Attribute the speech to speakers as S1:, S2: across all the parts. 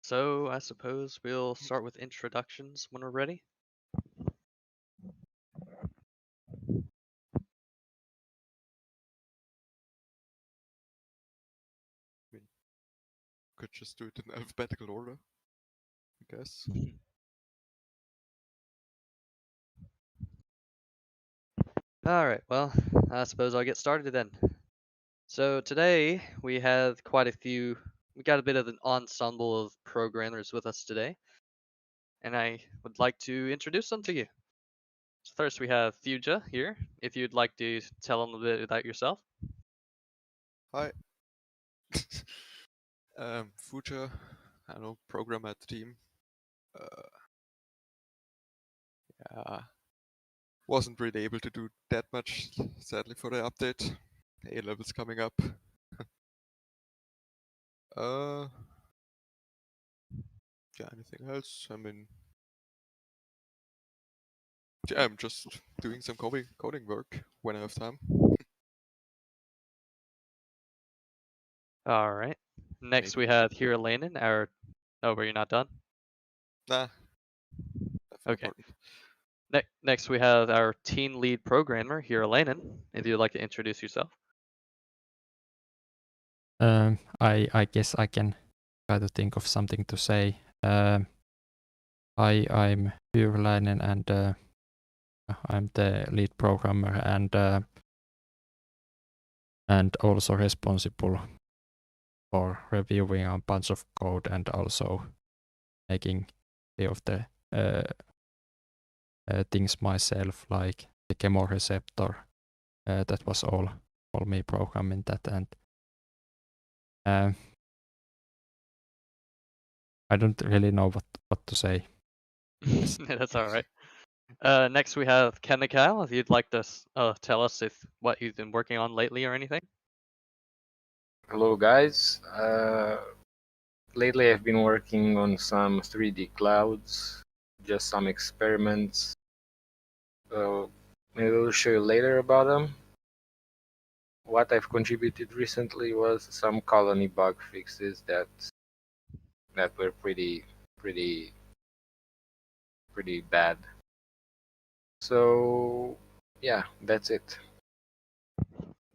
S1: So I suppose we'll start with introductions when we're ready.
S2: Could just do it in alphabetical order, I guess.
S1: Alright, well, I suppose I'll get started then. So today we have we got a bit of an ensemble of programmers with us today. And I would like to introduce them to you. So first we have Fuja here, if you'd like to tell them a bit about yourself.
S2: Hi. Future, I know, programmer at the team. Yeah, wasn't really able to do that much, sadly, for the update. A level's coming up. Yeah, anything else? I mean, yeah, I'm just doing some coding work when I have time.
S1: Alright. Next we
S2: Maybe.
S1: have Hiralainen, Oh, were you not done?
S2: Nah. Nothing
S1: Okay.
S2: important.
S1: Next we have our team lead programmer, Hiralainen, if you'd like to introduce yourself.
S3: I guess I can try to think of something to say. I'm Pyrläinen and I'm the lead programmer and also responsible for reviewing a bunch of code and also making of the things myself, like the Chemo Receptor. That was all me programming that, and I don't really know what to say.
S1: That's alright. Next we have Chemical, if you'd like to tell us what you've been working on lately or anything.
S4: Hello guys. Lately I've been working on some 3D clouds, just some experiments. Maybe I'll show you later about them. What I've contributed recently was some colony bug fixes that were pretty bad. So yeah, that's it.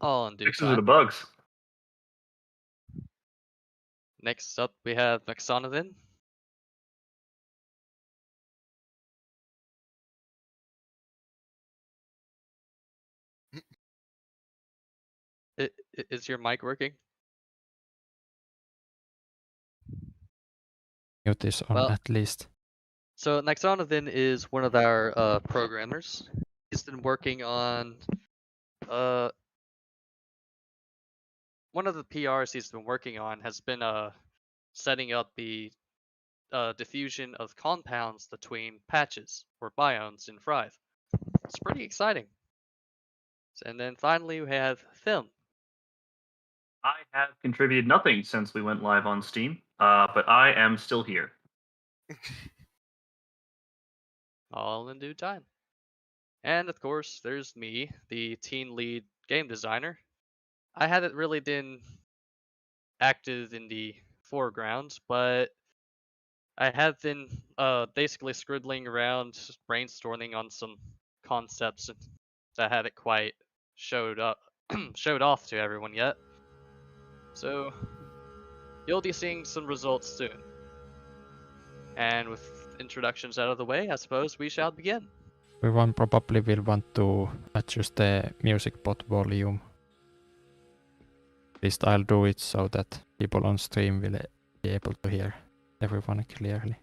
S1: All in due
S5: Fixes of the
S1: time.
S5: bugs.
S1: Next up we have Maxonathan. Is your mic working?
S3: Mute is on
S1: Well,
S3: at least.
S1: So Maxonathan is one of our programmers. He's been working on one of the PRs he's been working on has been setting up the diffusion of compounds between patches or biomes in Thrive. It's pretty exciting. And then finally we have Film.
S5: I have contributed nothing since we went live on Steam, but I am still here.
S1: All in due time. And of course, there's me, the team lead game designer. I haven't really been active in the foreground, but I have been basically scribbling around, brainstorming on some concepts that haven't quite showed off to everyone yet. So you'll be seeing some results soon. And with introductions out of the way, I suppose we shall begin.
S3: Everyone probably will want to adjust the music bot volume. At least I'll do it so that people on stream will be able to hear everyone clearly.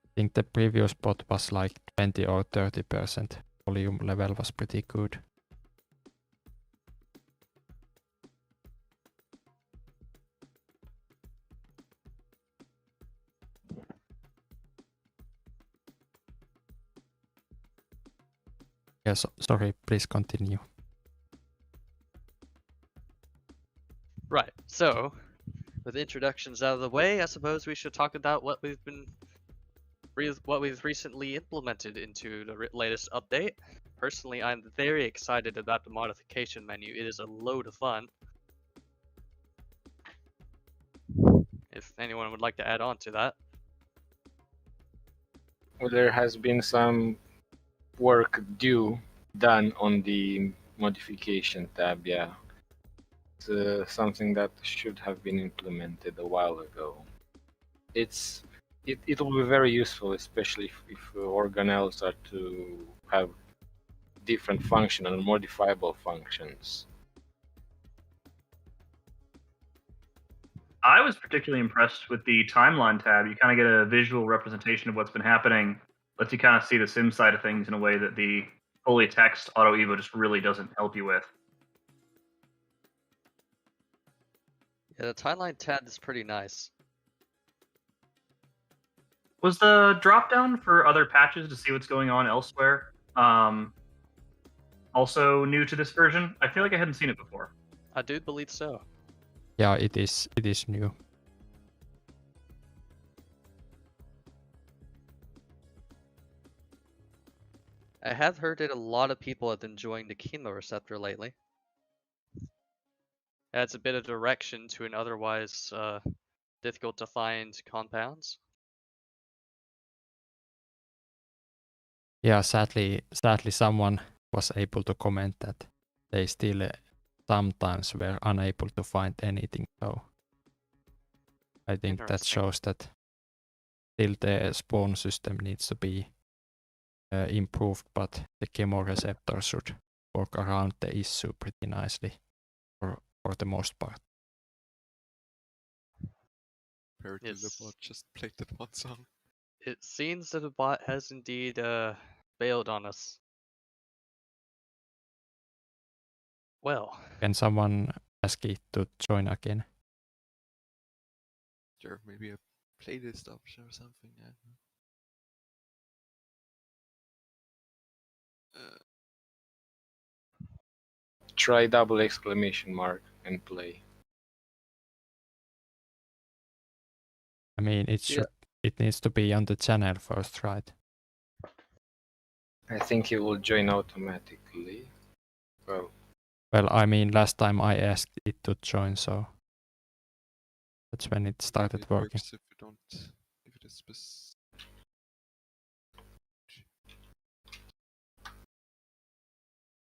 S3: I think the previous bot was like 20 or 30%. Volume level was pretty good. Yes, sorry, please continue.
S1: Right, so with introductions out of the way, I suppose we should talk about what we've recently implemented into the latest update. Personally, I'm very excited about the modification menu. It is a load of fun. If anyone would like to add on to that.
S4: Well, there has been some work done on the modification tab, yeah. It's something that should have been implemented a while ago. It will be very useful, especially if organelles are to have different functional and modifiable functions.
S5: I was particularly impressed with the timeline tab. You kind of get a visual representation of what's been happening. Lets you kind of see the sim side of things in a way that the fully text auto evo just really doesn't help you with.
S1: Yeah, the timeline tab is pretty nice.
S5: Was the drop down for other patches to see what's going on elsewhere also new to this version? I feel like I hadn't seen it before.
S1: I do believe so.
S3: Yeah, it is new.
S1: I have heard that a lot of people have been enjoying the Chemo Receptor lately. Adds a bit of direction to an otherwise difficult to find compounds.
S3: Yeah, sadly someone was able to comment that they still sometimes were unable to find anything. So I think that
S1: Interesting.
S3: shows that still the spawn system needs to be improved, but the Chemo Receptor should work around the issue pretty nicely for the most part.
S2: Apparently the
S1: Yes.
S2: bot just played that one song.
S1: It seems that the bot has indeed bailed on us. Well,
S3: Can someone ask it to join again?
S2: Sure, maybe a playlist option or something. I don't know.
S4: Try double exclamation mark and play.
S3: I mean, it needs to be on the channel first, right?
S4: I think it will join automatically.
S3: Well, I mean, last time I asked it to join, so that's when it started
S2: Maybe it
S3: working.
S2: works if you don't, if it is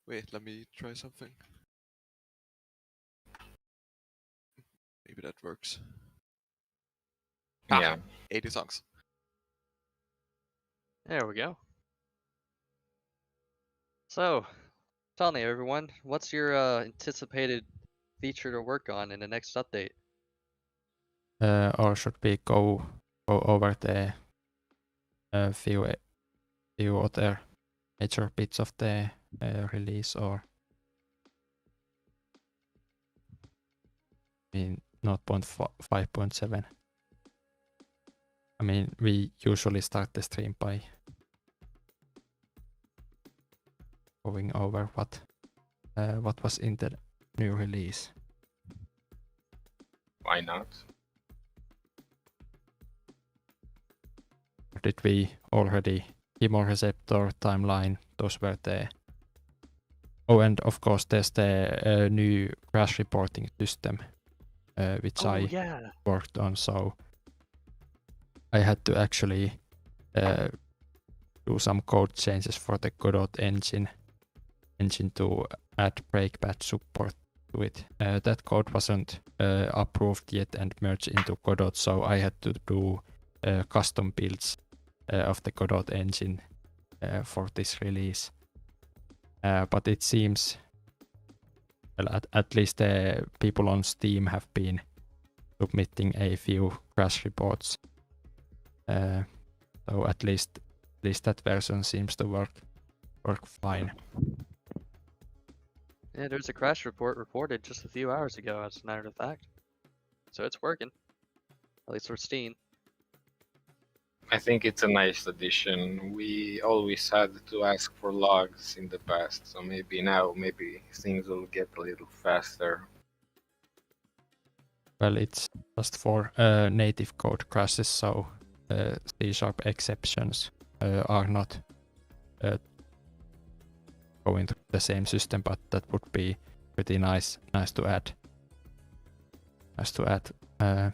S2: Wait, let me try something. Maybe that works.
S4: Yeah.
S2: 80 songs.
S1: there we go. So, tell me everyone, what's your anticipated feature to work on in the next update?
S3: Or should we go over the few other major bits of the release, or I mean, not 5.7. I mean, we usually start the stream by going over what was in the new release.
S4: Why not?
S3: Or did we already Chemo Receptor timeline? Those were the. Oh, and of course, there's the new crash reporting system, which I
S1: yeah.
S3: worked on. So I had to actually do some code changes for the Godot engine to add breakbatch support to it. That code wasn't approved yet and merged into Godot, so I had to do custom builds of the Godot engine for this release. But it seems, well, at least the people on Steam have been submitting a few crash reports. So at least that version seems to work fine.
S1: Yeah, there's a crash report reported just a few hours ago, as a matter of fact. So it's working. At least for Steam.
S4: I think it's a nice addition. We always had to ask for logs in the past, so maybe now things will get a little faster.
S3: Well, it's just for native code crashes, so C# exceptions are not going through the same system, but that would be pretty nice to add.
S1: So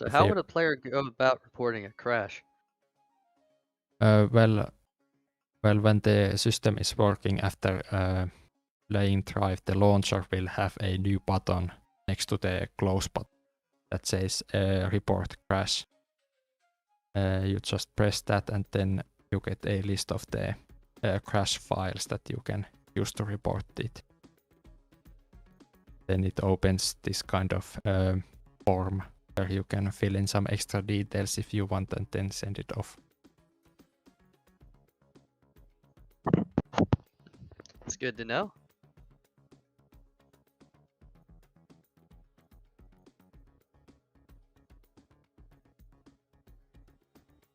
S3: if
S1: how
S3: they-
S1: would a player go about reporting a crash?
S3: Well, when the system is working after playing Thrive, the launcher will have a new button next to the close button that says report crash. You just press that and then you get a list of the crash files that you can use to report it. Then it opens this kind of form where you can fill in some extra details if you want and then send it off.
S1: It's good to know.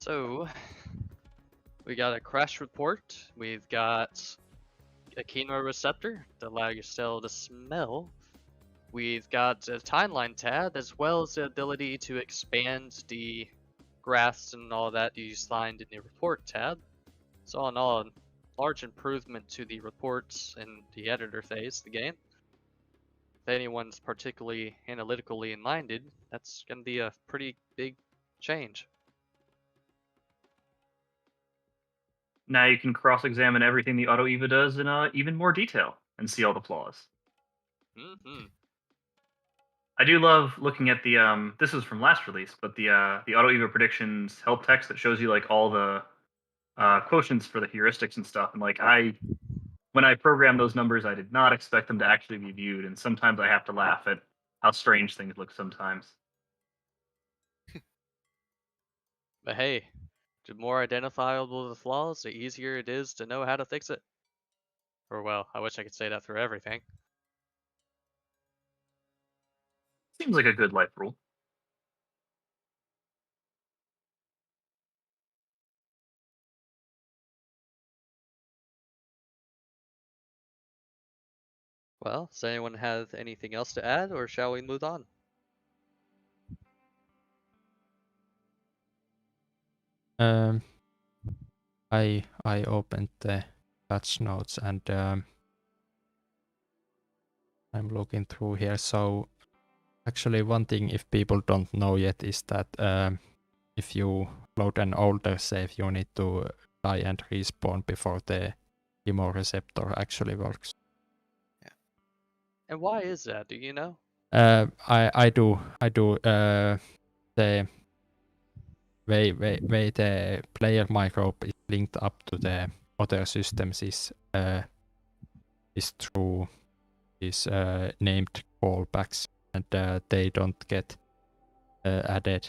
S1: So, we got a crash report. We've got a Chemo receptor to allow your cell to smell. We've got a timeline tab as well as the ability to expand the graphs and all that you find in the report tab. So all in all, a large improvement to the reports in the editor phase of the game. If anyone's particularly analytically minded, that's going to be a pretty big change.
S5: Now you can cross-examine everything the Auto Eva does in even more detail and see all the flaws. I do love looking at the this is from last release, but the Auto Eva predictions help text that shows you like all the quotients for the heuristics and stuff. And like when I programmed those numbers, I did not expect them to actually be viewed, and sometimes I have to laugh at how strange things look sometimes.
S1: But hey, the more identifiable the flaws, the easier it is to know how to fix it. Or well, I wish I could say that for everything.
S5: Seems like a good life rule.
S1: Well, does anyone have anything else to add, or shall we move on?
S3: I opened the patch notes and I'm looking through here. So actually one thing if people don't know yet is that if you load an older save, you need to die and respawn before the Chemo receptor actually works.
S1: And why is that? Do you know?
S3: I do. The way the player microbe is linked up to the other systems is through these named callbacks, and they don't get added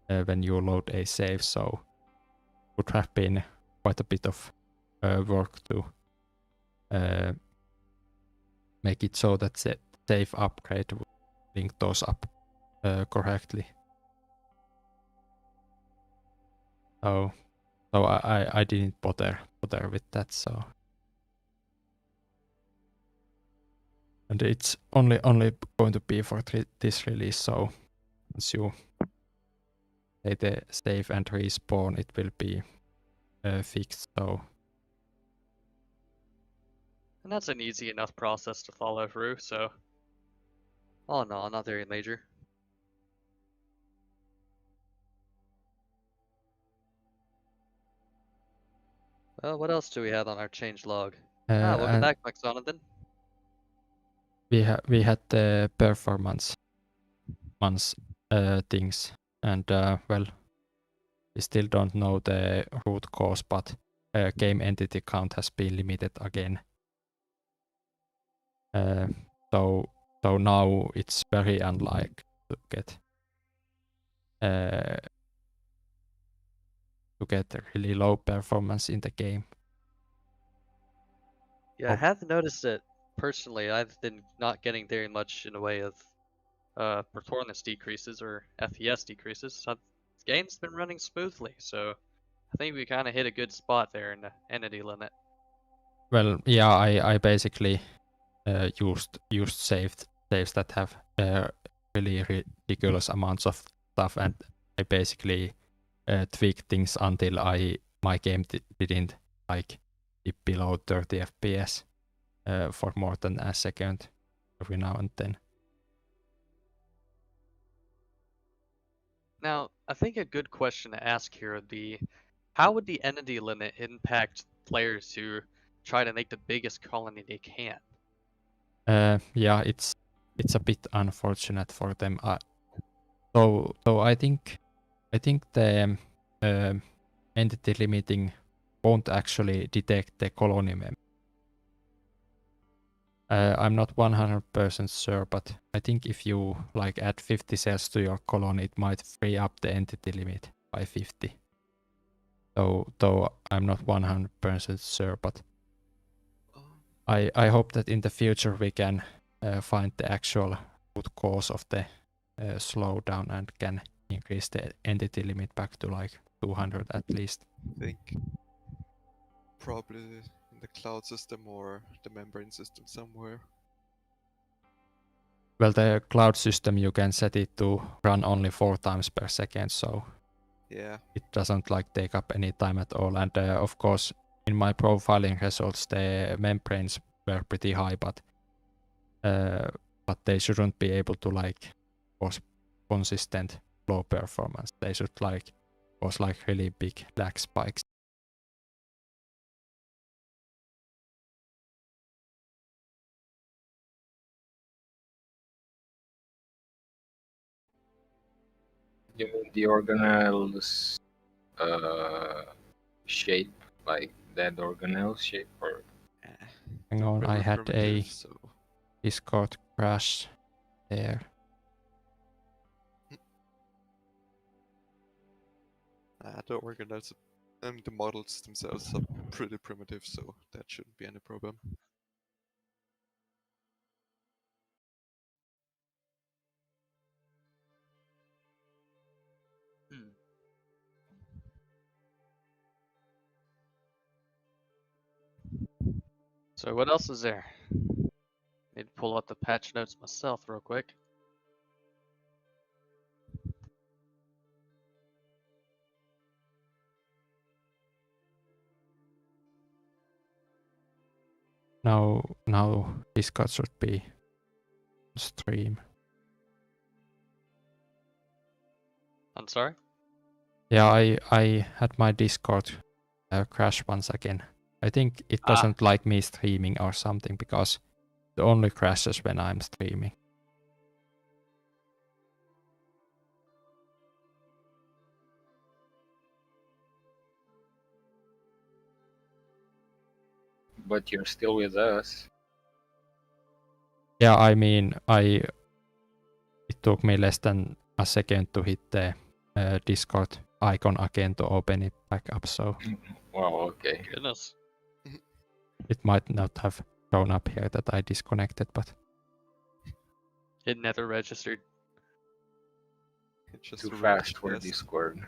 S3: when you load a save. So it would have been quite a bit of work to make it so that the save upgrade would link those up correctly. So I didn't bother with that. So, and it's only going to be for this release. So once you say the save and respawn, it will be fixed. So.
S1: And that's an easy enough process to follow through, so... Oh no, not very major. Well, what else do we have on our change log? Welcome back, Maxonathan.
S3: We had the performance things, and well, we still don't know the root cause, but game entity count has been limited again. So now it's very unlikely to get really low performance in the game.
S1: Yeah, I have noticed that personally. I've been not getting very much in the way of performance decreases or FPS decreases. The game's been running smoothly, so I think we kind of hit a good spot there in the entity limit.
S3: Well, yeah, I basically used saves that have really ridiculous amounts of stuff, and I basically tweaked things until I my game didn't like dip below 30 FPS for more than a second every now and then.
S1: Now, I think a good question to ask here would be, how would the entity limit impact players who try to make the biggest colony they can?
S3: Yeah, it's a bit unfortunate for them. So I think the entity limiting won't actually detect the colony member. I'm not 100% sure, but I think if you like add 50 cells to your colony, it might free up the entity limit by 50. Though I'm not 100% sure, but I hope that in the future we can find the actual root cause of the slowdown and can increase the entity limit back to like 200 at least.
S2: I think probably in the cloud system or the membrane system somewhere.
S3: Well, the cloud system, you can set it to run only 4 times per second, so
S2: Yeah.
S3: it doesn't like take up any time at all. And of course, in my profiling results, the membranes were pretty high, but they shouldn't be able to like cause consistent low performance. They should like cause like really big lag spikes.
S4: You mean the organelles shape, like dead organelle shape, or
S3: Hang on, I
S2: Rather
S3: had a
S2: primitive, so
S3: Discord crash there.
S2: the organelles and the models themselves are pretty primitive, so that shouldn't be any problem.
S1: So what else is there? Need to pull up the patch notes myself real quick.
S3: Now Discord should be on stream.
S1: I'm sorry?
S3: Yeah, I had my Discord crash once again. I think it doesn't like me streaming or something, because it only crashes when I'm streaming.
S4: but you're still with us.
S3: Yeah, I mean, it took me less than a second to hit the Discord icon again to open it back up, so
S4: Wow, okay.
S1: Goodness.
S3: it might not have shown up here that I disconnected, but
S1: It never registered.
S2: It's just
S4: Too
S2: a
S4: fast for
S2: test.
S4: Discord.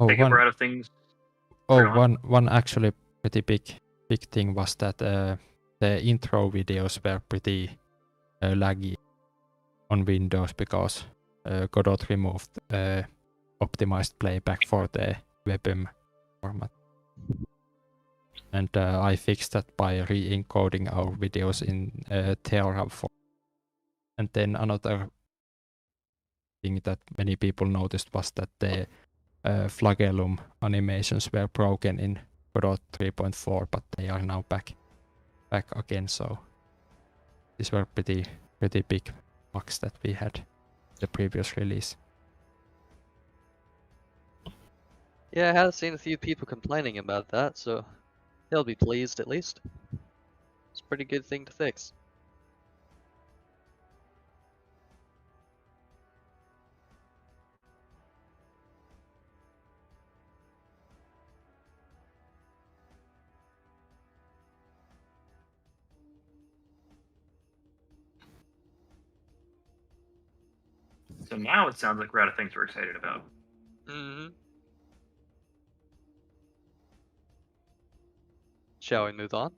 S5: Take a breath of things.
S3: Oh,
S5: on.
S3: one actually pretty big thing was that the intro videos were pretty laggy on Windows, because Godot removed optimized playback for the WebM format. And I fixed that by re-encoding our videos in Theorem form. And then another thing that many people noticed was that the flagellum animations were broken in Godot 3.4, but they are now back again. So these were pretty big bugs that we had the previous release.
S1: Yeah, I have seen a few people complaining about that, so they'll be pleased at least. It's a pretty good thing to fix.
S5: So now it sounds like we're out of things we're excited about.
S1: Mm-hmm. Shall we move on?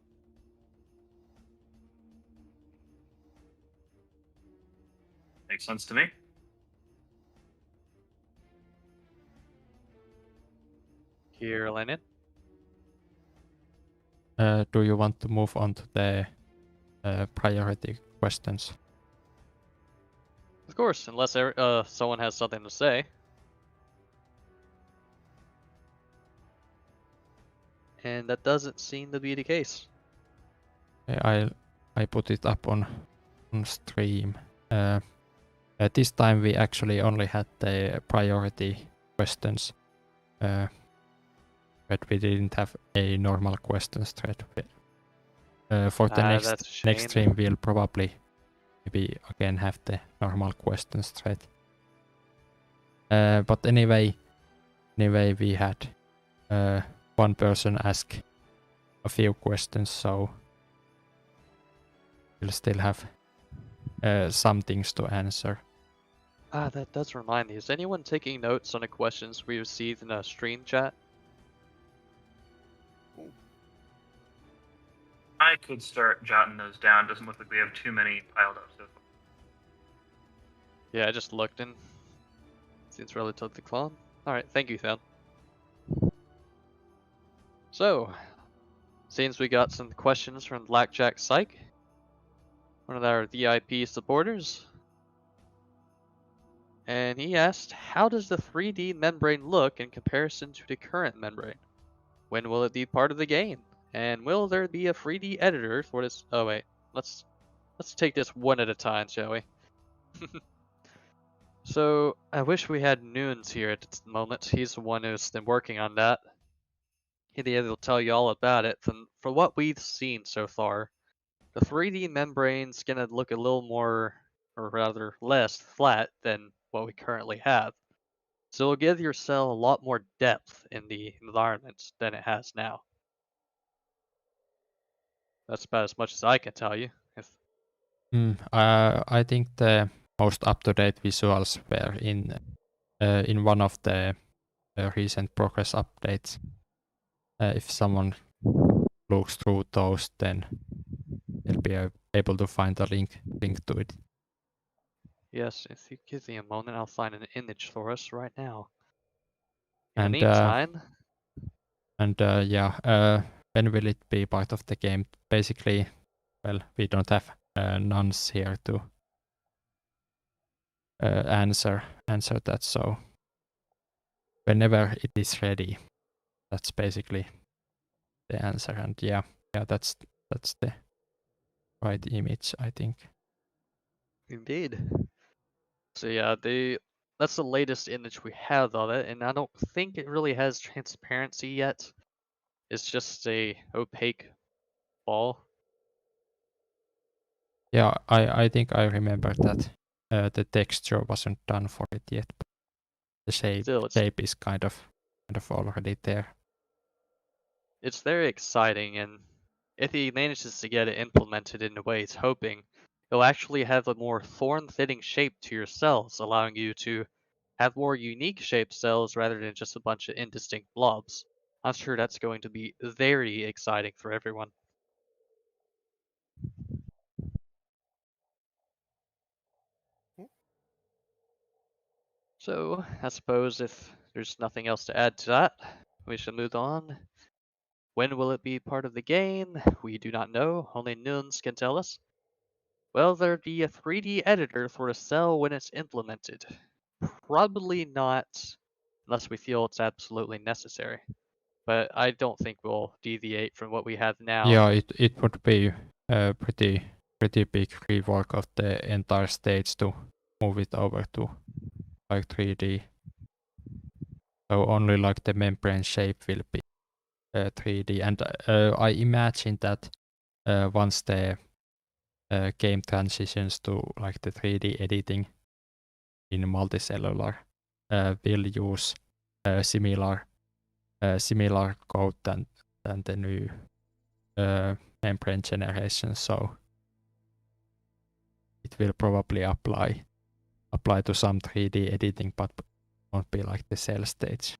S5: Makes sense to me.
S1: Here, Lennon.
S3: Do you want to move on to the priority questions?
S1: Of course, unless someone has something to say. And that doesn't seem to be the case.
S3: I put it up on stream. At this time we actually only had the priority questions, but we didn't have a normal questions thread. For the
S1: That's a
S3: next
S1: shame.
S3: stream we'll probably maybe again have the normal questions thread. But anyway we had one person ask a few questions, so we'll still have some things to answer.
S1: That does remind me. Is anyone taking notes on the questions we received in a stream chat?
S5: I could start jotting those down. Doesn't look like we have too many piled up so far.
S1: Yeah, I just looked and seems relatively calm. Alright, thank you, Thad. So, seems we got some questions from Blackjack Psych, one of our VIP supporters. And he asked, how does the 3D membrane look in comparison to the current membrane? When will it be part of the game? And will there be a 3D editor for this? Oh wait, let's take this one at a time, shall we? So, I wish we had Noons here at this moment. He's the one who's been working on that. He'd be able to tell you all about it. From what we've seen so far, the 3D membrane's gonna look a little more, or rather less, flat than what we currently have. So it'll give your cell a lot more depth in the environment than it has now. That's about as much as I can tell you.
S3: I think the most up-to-date visuals were in one of the recent progress updates. If someone looks through those, then they'll be able to find a link to it.
S1: Yes, if you give me a moment, I'll find an image for us right now. In
S3: And
S1: the meantime,
S3: when will it be part of the game? Basically, well, we don't have nuns here to answer that, so whenever it is ready, that's basically the answer. And yeah, that's the right image, I think.
S1: indeed. So yeah, that's the latest image we have of it, and I don't think it really has transparency yet. It's just a opaque ball.
S3: Yeah, I think I remember that the texture wasn't done for it yet, but the
S1: Still,
S3: shape is kind of already there.
S1: it's very exciting, and if he manages to get it implemented in the way he's hoping, it'll actually have a more form-fitting shape to your cells, allowing you to have more unique shaped cells rather than just a bunch of indistinct blobs. I'm sure that's going to be very exciting for everyone. So, I suppose if there's nothing else to add to that, we should move on. When will it be part of the game? We do not know, only Nuns can tell us. Will there be a 3D editor for a cell when it's implemented? Probably not, unless we feel it's absolutely necessary. But I don't think we'll deviate from what we have now.
S3: Yeah, it would be a pretty big rework of the entire stage to move it over to like 3D. So only like the membrane shape will be 3D, and I imagine that once the game transitions to like the 3D editing in multicellular, we'll use similar code than the new membrane generation. So it will probably apply to some 3D editing, but won't be like the cell stage.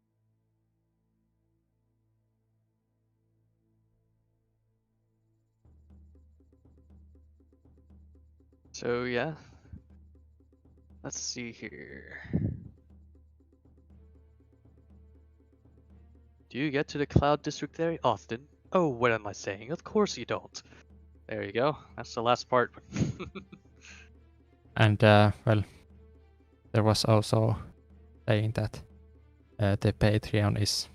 S1: So yeah, Let's see here. Do you get to the Cloud District very often? Oh, what am I saying? Of course you don't. There you go. That's the last part.
S3: And well, there was also saying that the Patreon is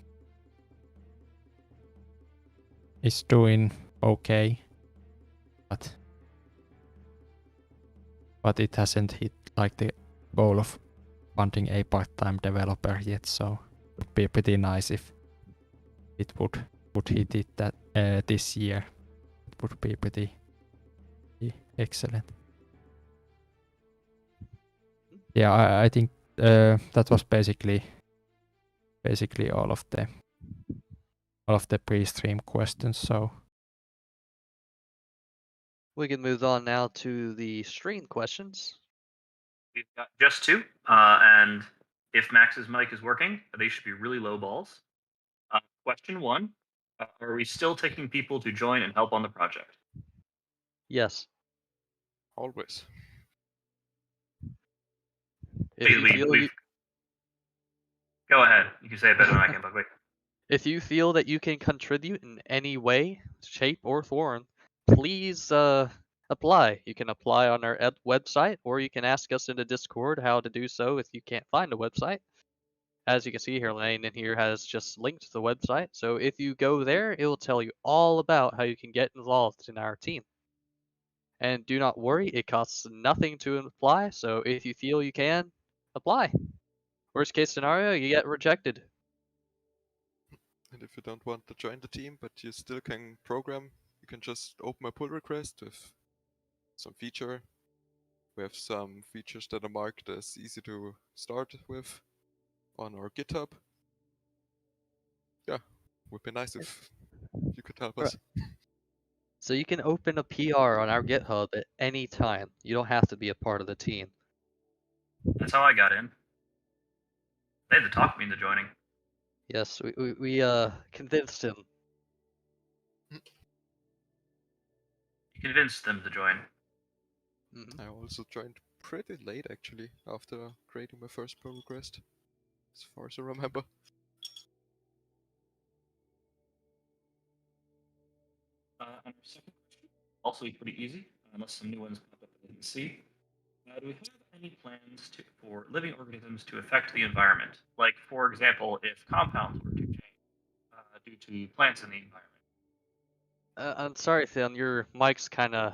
S3: doing okay, but it hasn't hit like the goal of funding a part-time developer yet. So it would be pretty nice if it would hit it that this year. It would be pretty excellent. Yeah, I think that was basically all of the pre-stream questions. So
S1: We can move on now to the stream questions.
S5: We've got just two, and if Max's mic is working, they should be really low balls. Question one: are we still taking people to join and help on the project?
S1: Yes.
S2: Always.
S1: If you feel
S5: Go ahead. You can say it better than I can, but wait.
S1: if you feel that you can contribute in any way, shape, or form, please apply. You can apply on our website, or you can ask us in the Discord how to do so if you can't find a website. As you can see here, Lane in here has just linked to the website. So if you go there, it will tell you all about how you can get involved in our team. And do not worry, it costs nothing to apply. So if you feel you can, apply. Worst case scenario, you get rejected.
S2: And if you don't want to join the team, but you still can program, you can just open a pull request with some feature. We have some features that are marked as easy to start with on our GitHub. Yeah, would be nice if you could help us.
S1: So you can open a PR on our GitHub at any time. You don't have to be a part of the team.
S5: That's how I got in. They had to talk me into joining.
S1: Yes, we convinced him.
S5: You convinced them to join.
S2: I also joined pretty late actually, after creating my first pull request, as far as I remember.
S5: And our second question, also pretty easy, unless some new ones pop up I didn't see. Do we have any plans for living organisms to affect the environment? Like, for example, if compounds were to change due to plants in the environment?
S1: I'm sorry, Finn, your mic's kind of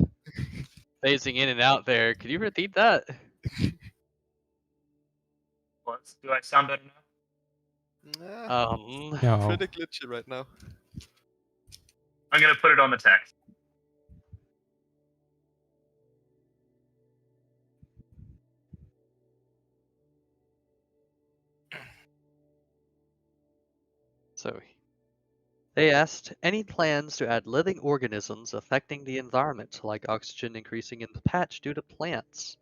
S1: phasing in and out there. Could you repeat that?
S5: Do I sound better now?
S3: no.
S2: Pretty glitchy right now.
S5: I'm going to put it on the text.
S1: So they asked any plans to add living organisms affecting the environment, like oxygen increasing in the patch due to plants.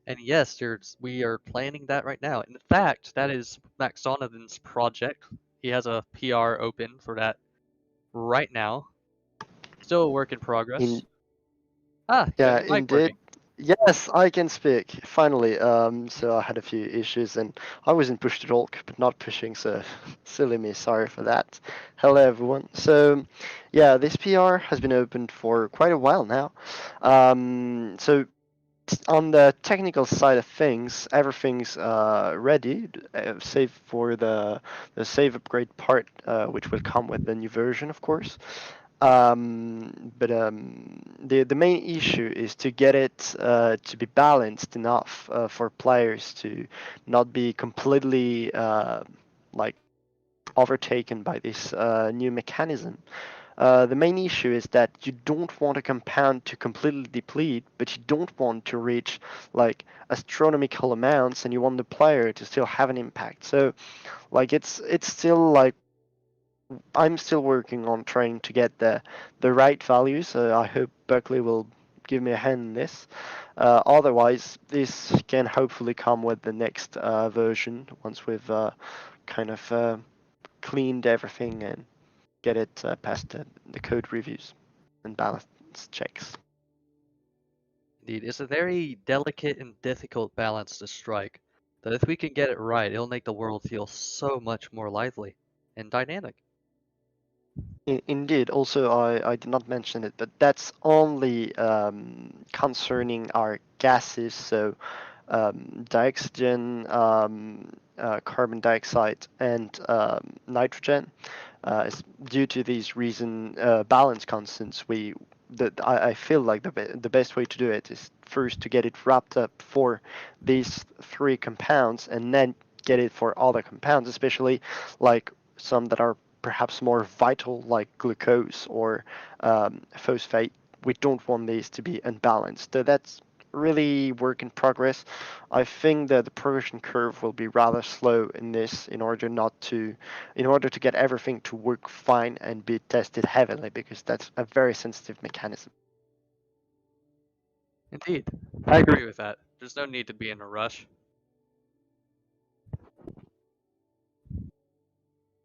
S1: And yes, we are planning that right now. In fact, that is Max Donovan's project. He has a PR open for that right now. Still a work in progress. You got your mic
S6: Indeed.
S1: working.
S6: Yes, I can speak finally. So I had a few issues, and I was in push to talk, but not pushing. So silly me. Sorry for that. Hello, everyone. So, yeah, this PR has been opened for quite a while now. So on the technical side of things, everything's ready, save for the save upgrade part, which will come with the new version, of course. But the main issue is to get it to be balanced enough for players to not be completely like overtaken by this new mechanism. The main issue is that you don't want a compound to completely deplete, but you don't want to reach like astronomical amounts, and you want the player to still have an impact. So, like it's still like I'm still working on trying to get the right values. I hope Berkeley will give me a hand in this. Otherwise, this can hopefully come with the next version once we've kind of cleaned everything and get it past the code reviews and balance checks.
S1: Indeed, it's a very delicate and difficult balance to strike. That if we can get it right, it'll make the world feel so much more lively and dynamic.
S6: Indeed. Also, I did not mention it, but that's only concerning our gases. So dioxygen, carbon dioxide, and nitrogen. Is due to these reason balance constants, I feel like the best way to do it is first to get it wrapped up for these three compounds, and then get it for other compounds, especially like some that are perhaps more vital, like glucose or phosphate. We don't want these to be unbalanced. So that's really work in progress. I think that the progression curve will be rather slow in this, in order to get everything to work fine and be tested heavily, because that's a very sensitive mechanism.
S1: Indeed, I agree with that. There's no need to be in a rush.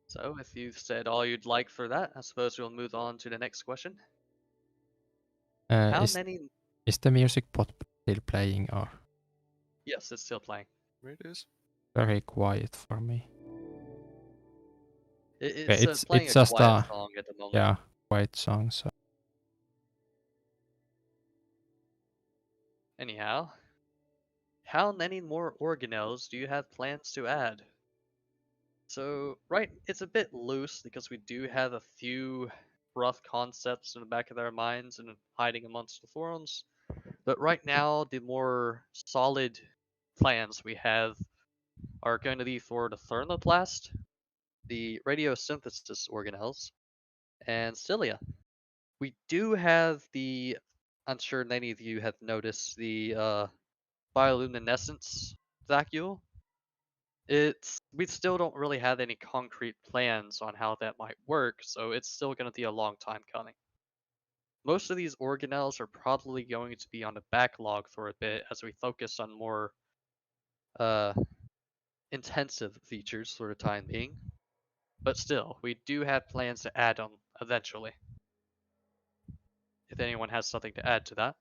S1: So, if you've said all you'd like for that, I suppose we'll move on to the next question. How
S3: Is
S1: many?
S3: is the music bot still playing or
S1: Yes, it's still playing.
S2: Where it is?
S3: very quiet for me?
S1: It's
S3: It's
S1: playing a
S3: just
S1: quiet song at the moment.
S3: yeah, quiet song. So
S1: Anyhow, how many more organelles do you have plans to add? So, right, it's a bit loose because we do have a few rough concepts in the back of our minds and hiding amongst the forums. But right now, the more solid plans we have are going to be for the thermoplast, the radiosynthesis organelles, and cilia. We do have I'm sure many of you have noticed the bioluminescence vacuole. We still don't really have any concrete plans on how that might work, so it's still going to be a long time coming. Most of these organelles are probably going to be on the backlog for a bit as we focus on more uh, intensive features for the time being. But still, we do have plans to add them eventually. If anyone has something to add to that.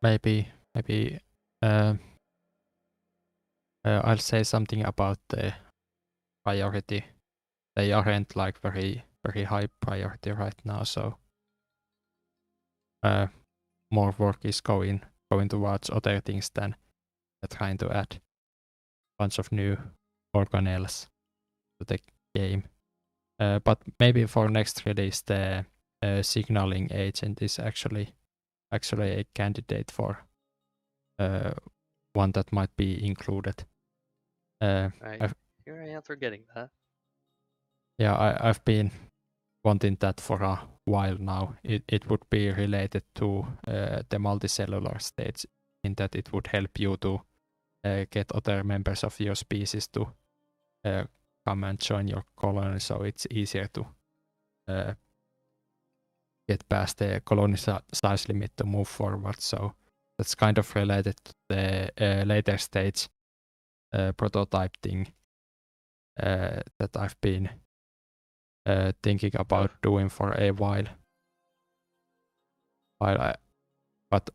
S3: maybe I'll say something about the priority. They aren't like very high priority right now, so more work is going towards other things than trying to add a bunch of new organelles to the game. But maybe for next release, the signaling agent is actually a candidate for one that might be included.
S1: Right. Here I am forgetting that.
S3: Yeah, I've been wanting that for a while now. It would be related to the multicellular stage, in that it would help you to get other members of your species to come and join your colony, so it's easier to get past the colony size limit to move forward. So that's kind of related to the later stage prototype thing that I've been thinking about doing for a while. But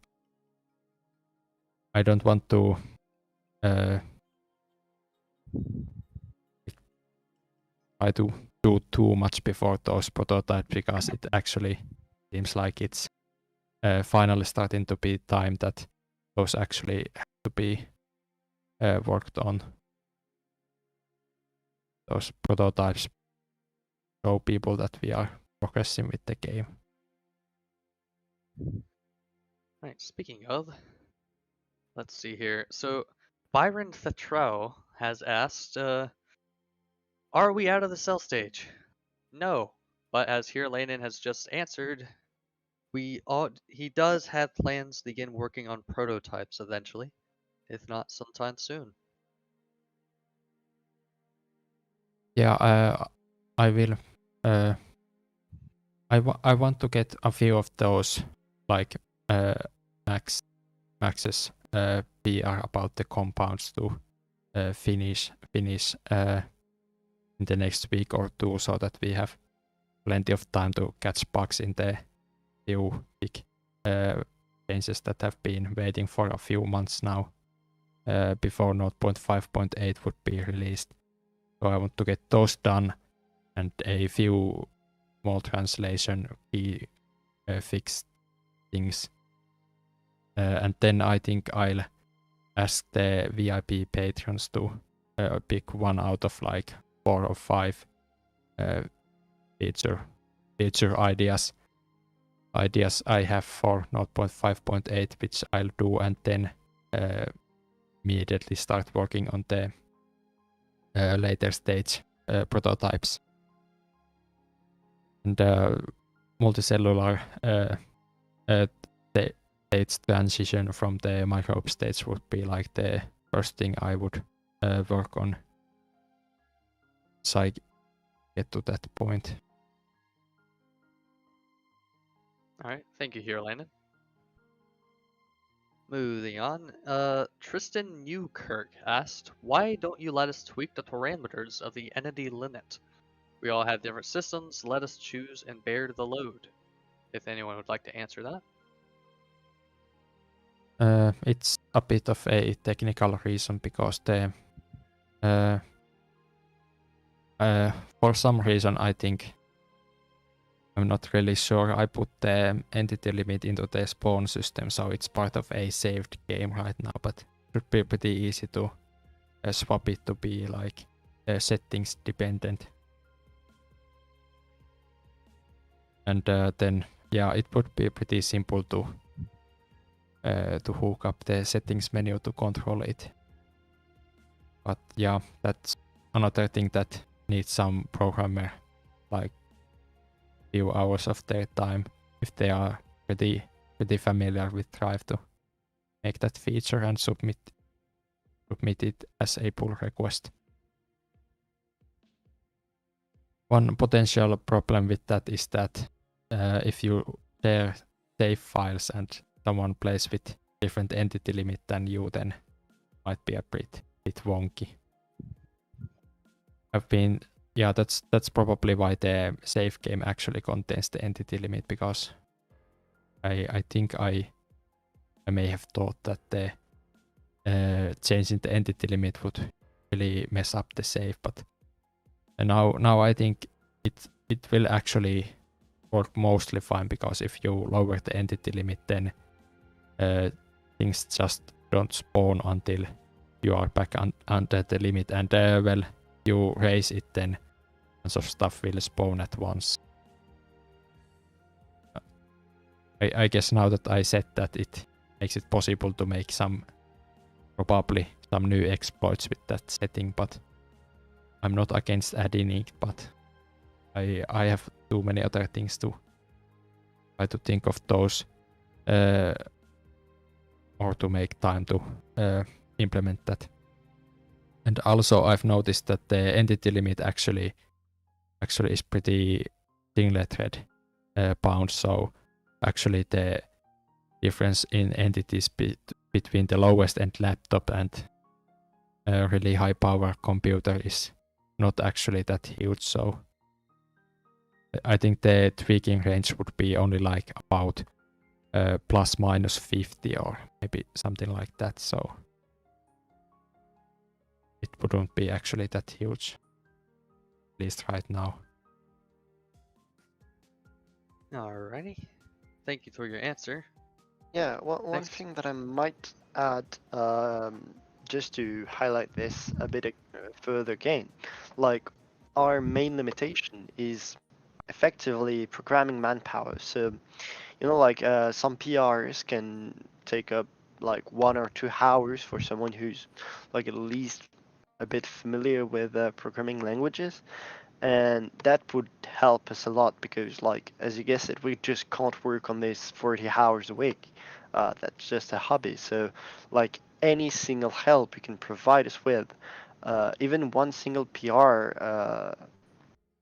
S3: I don't want to try to do too much before those prototypes, because it actually seems like it's finally starting to be time that those actually have to be worked on. Those prototypes show people that we are progressing with the game.
S1: Right, speaking of, let's see here. So, Byron Thetrow has asked, are we out of the cell stage? No, but as here Landon has just answered, he does have plans to begin working on prototypes eventually, if not sometime soon.
S3: Yeah, I will. I want to get a few of those, like Max's PR about the compounds to finish in the next week or two, so that we have plenty of time to catch bugs in the few big changes that have been waiting for a few months now before 0.5.8 would be released. So I want to get those done and a few small translation key fixed things. And then I think I'll ask the VIP patrons to pick one out of like 4 or 5 feature ideas I have for 0.5.8, which I'll do, and then immediately start working on the later stage prototypes. And multicellular stage transition from the microbe stage would be like the first thing I would work on, so I get to that point.
S1: Alright, thank you here, Landon. Moving on, Tristan Newkirk asked, why don't you let us tweak the parameters of the entity limit? We all have different systems, let us choose and bear the load. If anyone would like to answer that.
S3: It's a bit of a technical reason, because the for some reason I think, I'm not really sure, I put the entity limit into the spawn system, so it's part of a saved game right now, but it should be pretty easy to swap it to be like settings dependent. And then yeah, it would be pretty simple to hook up the settings menu to control it. But yeah, that's another thing that needs some programmer like few hours of their time, if they are pretty familiar with Drive, to make that feature and submit it as a pull request. One potential problem with that is that if you share save files and someone plays with different entity limit than you, then might be a bit wonky. Yeah, that's probably why the save game actually contains the entity limit, because I think I may have thought that the changing the entity limit would really mess up the save, but now I think it will actually work mostly fine, because if you lower the entity limit, then things just don't spawn until you are back under the limit, and well, you raise it, then tons of stuff will spawn at once. I guess now that I said that, it makes it possible to make probably some new exploits with that setting, but I'm not against adding it, but I have too many other things to try to think of those, or to make time to implement that. And also I've noticed that the entity limit actually is pretty singlet thread bound, so actually the difference in entities between the lowest end laptop and a really high power computer is not actually that huge, so I think the tweaking range would be only like about plus minus 50 or maybe something like that, so it wouldn't be actually that huge, at least right now.
S1: Alrighty. Thank you for your answer.
S6: Yeah, one
S1: Thanks.
S6: thing that I might add, just to highlight this a bit further again, like our main limitation is effectively programming manpower. So, like some PRs can take up like 1 or 2 hours for someone who's like at least a bit familiar with programming languages. And that would help us a lot, because like, as you guessed it, we just can't work on this 40 hours a week. That's just a hobby. So like any single help you can provide us with, even one single PR,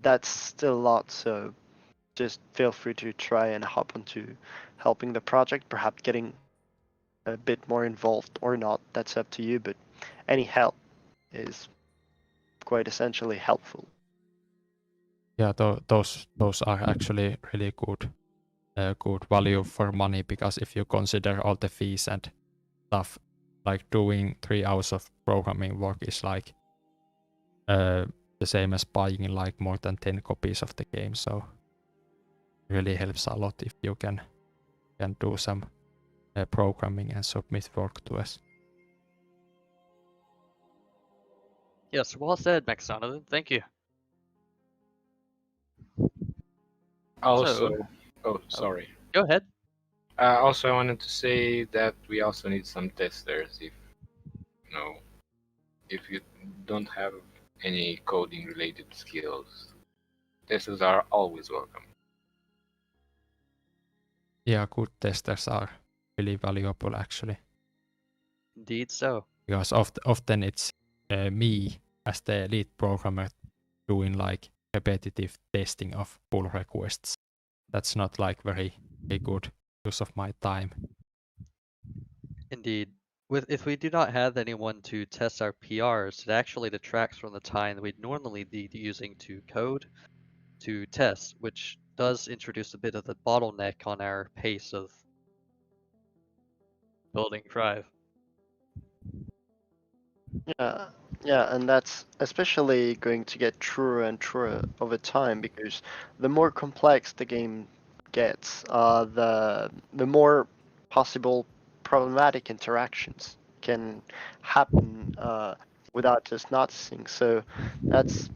S6: that's still a lot. So just feel free to try and hop onto helping the project, perhaps getting a bit more involved or not. That's up to you, but any help is quite essentially helpful.
S3: Yeah, those are actually really good value for money, because if you consider all the fees and stuff, like doing 3 hours of programming work is like the same as buying like more than 10 copies of the game. So really helps a lot if you can do some programming and submit work to us.
S1: Yes, well said, Maxonathan. Thank you.
S4: Also,
S1: So-
S4: sorry.
S1: Go ahead.
S4: Also, I wanted to say that we also need some testers. If you don't have any coding related skills, testers are always welcome.
S3: Yeah, good testers are really valuable actually,
S1: Indeed so.
S3: because often it's me as the lead programmer doing like repetitive testing of pull requests. That's not like very good use of my time.
S1: Indeed. If we do not have anyone to test our PRs, it actually detracts from the time that we'd normally be using to code to test, which does introduce a bit of the bottleneck on our pace of building Thrive.
S6: Yeah, and that's especially going to get truer and truer over time, because the more complex the game gets, the more possible problematic interactions can happen without just noticing. So that's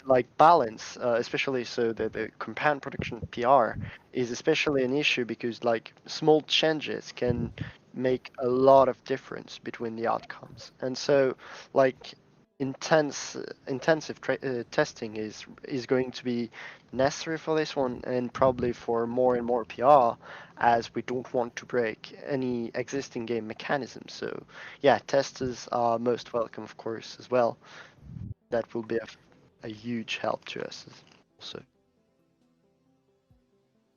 S6: like balance, especially so the compound production PR is especially an issue, because like small changes can make a lot of difference between the outcomes. And so like intensive testing is going to be necessary for this one, and probably for more and more PR, as we don't want to break any existing game mechanisms. So yeah, testers are most welcome, of course, as well. That will be a huge help to us also.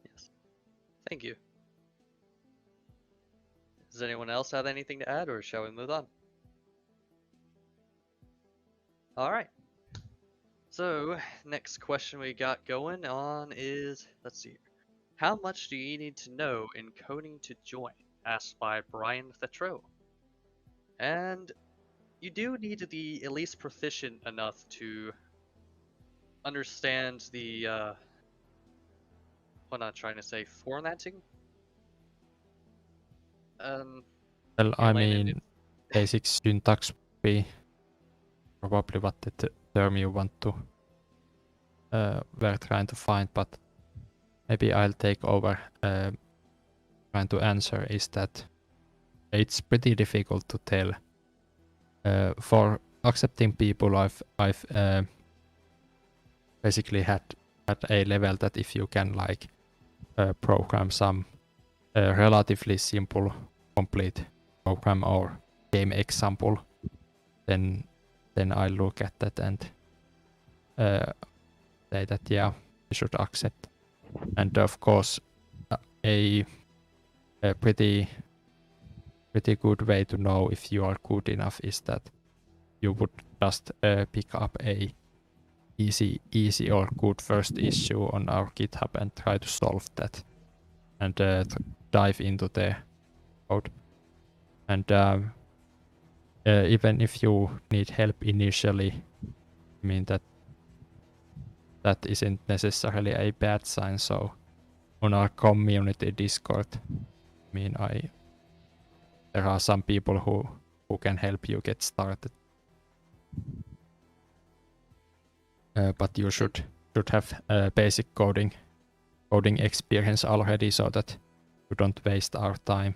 S1: Yes. Thank you. Does anyone else have anything to add, or shall we move on? Alright. So, next question we got going on is, let's see. How much do you need to know in coding to join? Asked by Brian Thetro. And you do need to be at least proficient enough to understand the, what am I trying to say, formatting?
S3: Well, I
S1: layman,
S3: mean, basic syntax would be probably what the term you want to were trying to find, but maybe I'll take over trying to answer is that it's pretty difficult to tell. For accepting people, I've basically had at a level that if you can like program some relatively simple complete program or game example, then I look at that and say that yeah, you should accept. And of course, a pretty good way to know if you are good enough is that you would just pick up a easy or good first issue on our GitHub and try to solve that, and dive into the code. And even if you need help initially, I mean that isn't necessarily a bad sign. So on our community Discord, I mean there are some people who can help you get started. But you should have basic coding experience already, so that you don't waste our time.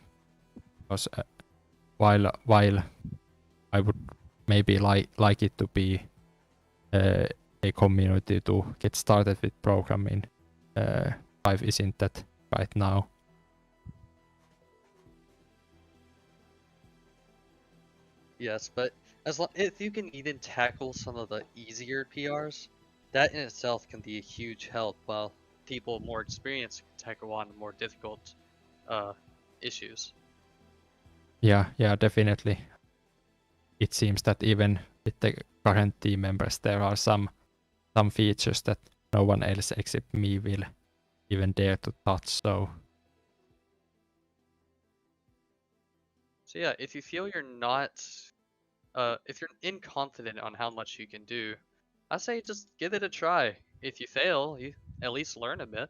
S3: Because while I would maybe like it to be a community to get started with programming, Live isn't that right now.
S1: Yes, but if you can even tackle some of the easier PRs, that in itself can be a huge help, while people more experienced can tackle on more difficult issues.
S3: Yeah, definitely. It seems that even with the current team members, there are some features that no one else except me will even dare to touch. So
S1: yeah, if you feel you're not, if you're inconfident on how much you can do, I say just give it a try. If you fail, you at least learn a bit.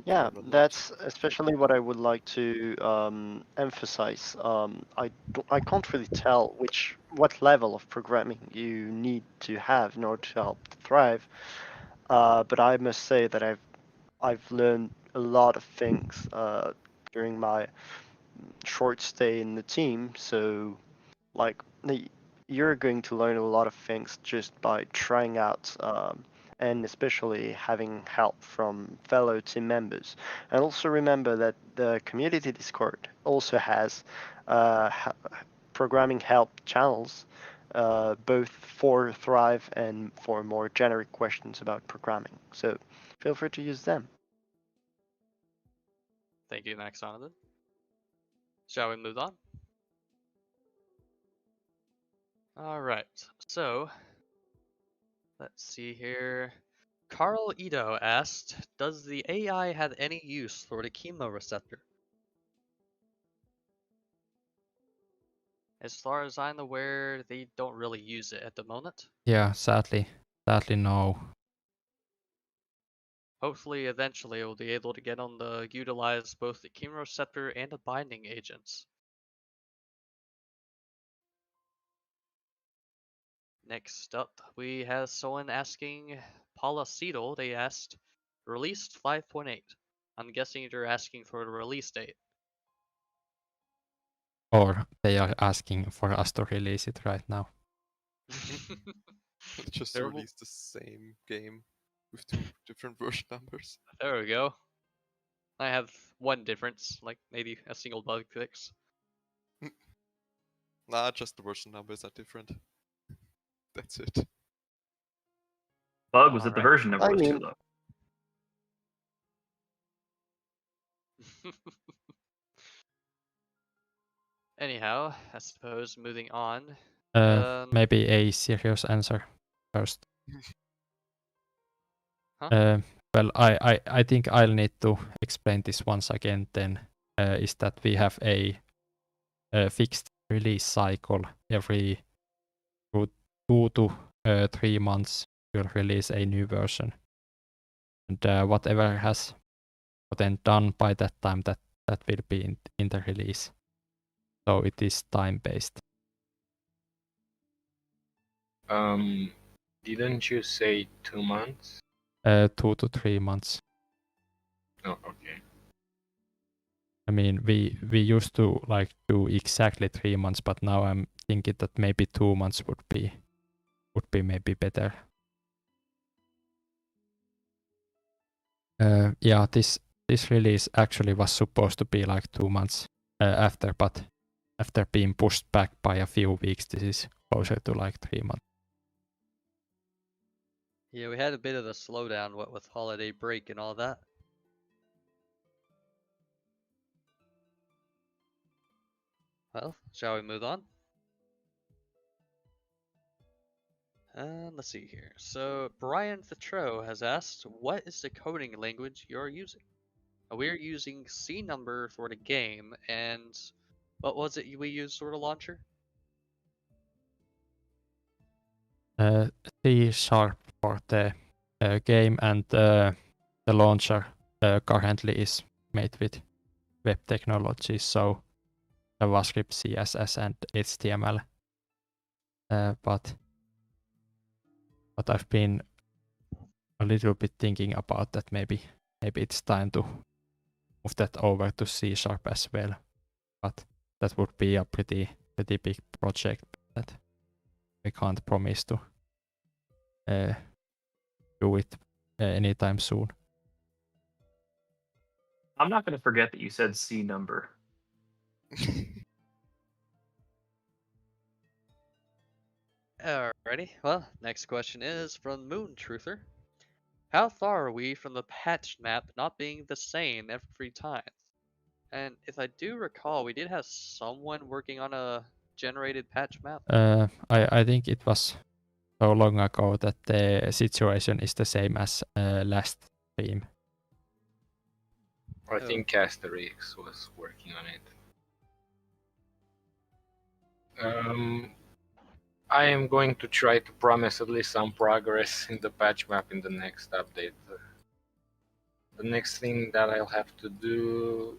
S6: Yeah,
S2: Not
S6: that's especially what I would like to emphasize. I can't really tell what level of programming you need to have in order to help thrive. But I must say that I've learned a lot of things during my short stay in the team. So, like, you're going to learn a lot of things just by trying out, and especially having help from fellow team members. And also remember that the community Discord also has programming help channels, both for Thrive and for more generic questions about programming. So feel free to use them.
S1: Thank you, Maxonathan. Shall we move on? Alright, so let's see here. Carl Ito asked, does the AI have any use for the chemo receptor? As far as I'm aware, they don't really use it at the moment.
S3: yeah, sadly no.
S1: Hopefully, eventually, we'll be able to get on the utilize both the chemoreceptor and the binding agents. Next up, we have someone asking Paula Seidel. They asked, released 5.8. I'm guessing they're asking for the release date.
S3: Or they are asking for us to release it right now.
S2: Just
S1: There will-
S2: release the same game with 2 different version numbers.
S1: There we go. I have one difference, like maybe a single bug fix.
S2: Nah, just the version numbers are different. That's it.
S5: Bug was that the
S1: Alright.
S5: version number
S6: I
S5: was too
S6: mean-
S5: low.
S1: Anyhow, I suppose moving on.
S3: Maybe a serious answer first.
S1: Huh?
S3: Well, I think I'll need to explain this once again then, is that we have a fixed release cycle. Every 2 to 3 months we'll release a new version. And whatever has gotten done by that time, that will be in the release. So it is time-based.
S4: Didn't you say 2 months?
S3: 2 to 3 months.
S4: Oh, okay.
S3: I mean, we used to like do exactly 3 months, but now I'm thinking that maybe 2 months would be maybe better. Yeah, this release actually was supposed to be like 2 months after, but after being pushed back by a few weeks, this is closer to like 3 months.
S1: Yeah, we had a bit of a slowdown, what with holiday break and all that. Well, shall we move on? Let's see here. So, Brian Thitro has asked, what is the coding language you're using? We're using C number for the game, and what was it we used for the launcher?
S3: C# for the game, and the launcher currently is made with web technology, so JavaScript, CSS, and HTML. But I've been a little bit thinking about that. Maybe it's time to move that over to C# as well. But that would be a pretty big project that we can't promise to do it anytime soon.
S5: I'm not going to forget that you said C number.
S1: Alrighty, well, next question is from Moon Truther. How far are we from the patch map not being the same every time? And if I do recall, we did have someone working on a generated patch map.
S3: I think it was so long ago that the situation is the same as last stream.
S4: I think Asterix was working on it. I am going to try to promise at least some progress in the patch map in the next update. The next thing that I'll have to do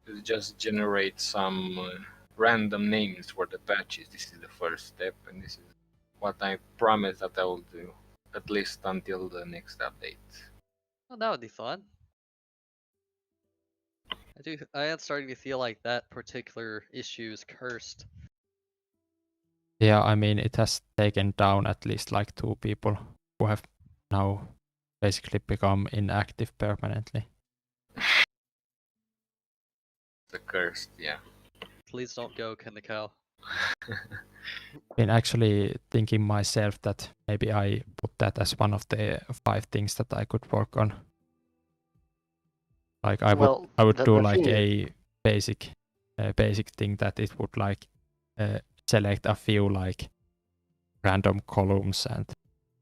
S4: is just generate some random names for the patches. This is the first step, and this is what I promise that I will do, at least until the next update.
S1: Well, that would be fun. I am starting to feel like that particular issue is cursed.
S3: Yeah, I mean, it has taken down at least like 2 people who have now basically become inactive permanently.
S4: The cursed, yeah.
S1: Please don't go, Kennecow.
S3: Been actually thinking myself that maybe I put that as one of the 5 things that I could work on. Like I would do like a basic thing that it would like select a few like random columns and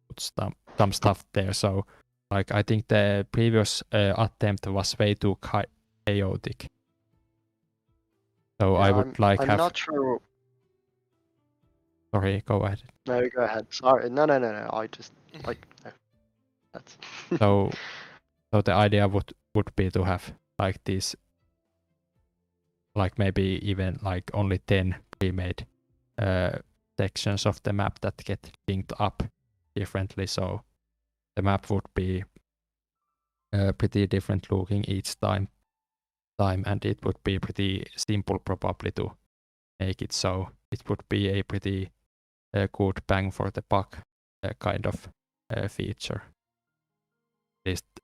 S3: put some stuff there. So like I think the previous attempt was way too chaotic. So
S6: Yeah,
S3: I would like
S6: I'm
S3: have.
S6: not sure.
S3: Sorry, go ahead.
S6: No, go ahead. Sorry. No. I just like no. That's.
S3: So the idea would be to have like these, like maybe even like only 10 pre-made sections of the map that get linked up differently. So the map would be pretty different looking each time, and it would be pretty simple probably to make it. So it would be a pretty good bang for the buck kind of feature.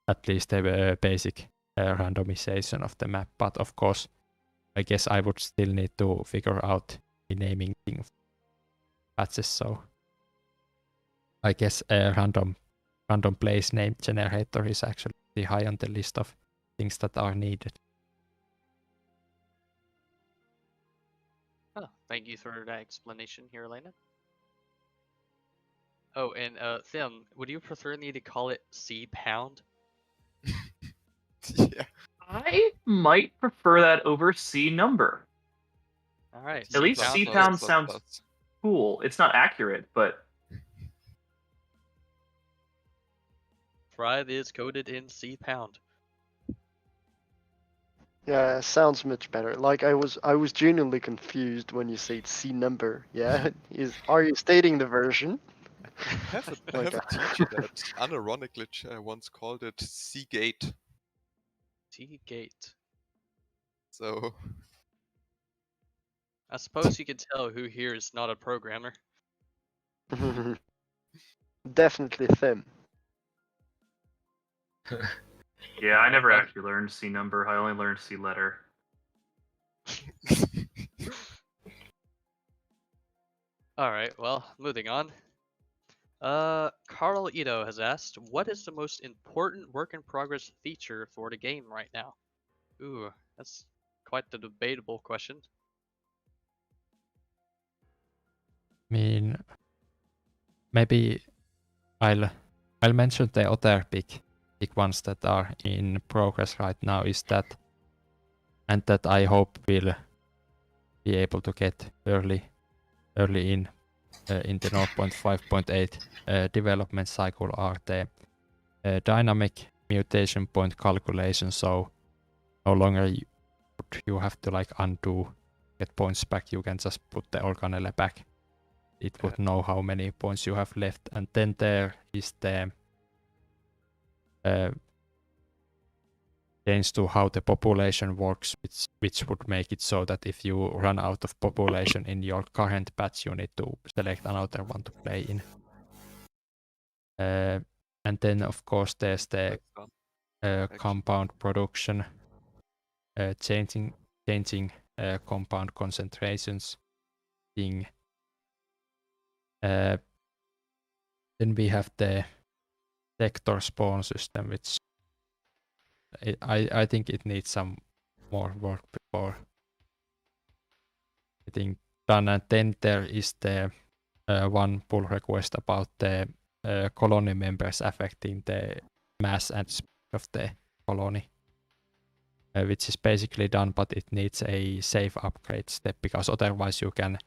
S3: At least a basic randomization of the map, but of course I guess I would still need to figure out the naming thing patches, so I guess a random place name generator is actually pretty high on the list of things that are needed.
S1: Oh, thank you for that explanation here, Elena. Oh, and Tim, would you prefer me to call it C pound?
S2: Yeah.
S5: I might prefer that over C number.
S1: All right.
S5: At least C pound sounds cool. It's not accurate, but
S1: Thrive is coded in C pound.
S6: Yeah, sounds much better. Like I was genuinely confused when you said C number. Yeah, are you stating the version?
S2: I have a
S6: Like
S2: teacher that unironically once called it Seagate.
S1: Seagate.
S2: So
S1: I suppose you can tell who here is not a programmer.
S6: Definitely Them.
S5: yeah, I never actually learned C number. I only learned C letter.
S1: All right. Well, moving on. Carl Ito has asked, what is the most important work in progress feature for the game right now? Ooh, that's quite the debatable question.
S3: I mean, maybe I'll mention the other big ones that are in progress right now is that, and that I hope will be able to get early in the 0.5.8 development cycle are the dynamic mutation point calculation. So no longer you have to like undo, get points back. You can just put the organelle back. It would know how many points you have left. And then there is the change to how the population works, which would make it so that if you run out of population in your current patch, you need to select another one to play in. And then, of course, there's the compound production, changing compound concentrations thing. Then we have the sector spawn system, which I think it needs some more work before getting done. And then there is the one pull request about the colony members affecting the mass and speed of the colony, which is basically done, but it needs a safe upgrade step because otherwise you can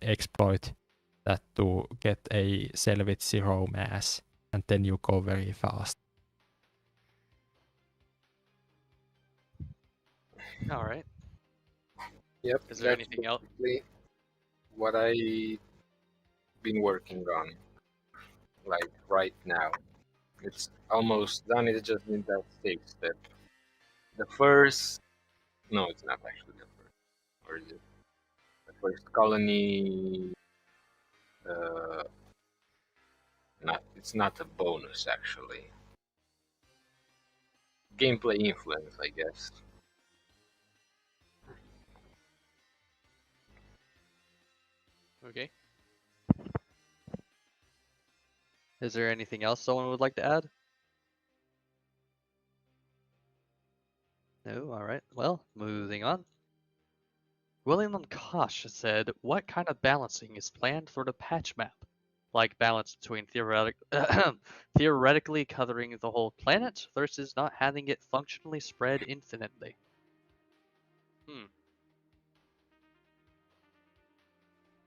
S3: exploit that to get a cell with 0 mass, and then you go very fast.
S1: All right.
S4: Yep.
S1: Is there
S4: that's
S1: anything else?
S4: basically what I been working on, like right now. It's almost done. It's just in that safe step. The first, no, it's not actually the first. Or is it? The first colony. Not. It's not a bonus actually. Gameplay influence, I guess.
S1: Okay. Is there anything else someone would like to add? No? Alright. Well, moving on. William Kosh said, what kind of balancing is planned for the patch map? Like balance between theoretically covering the whole planet versus not having it functionally spread infinitely.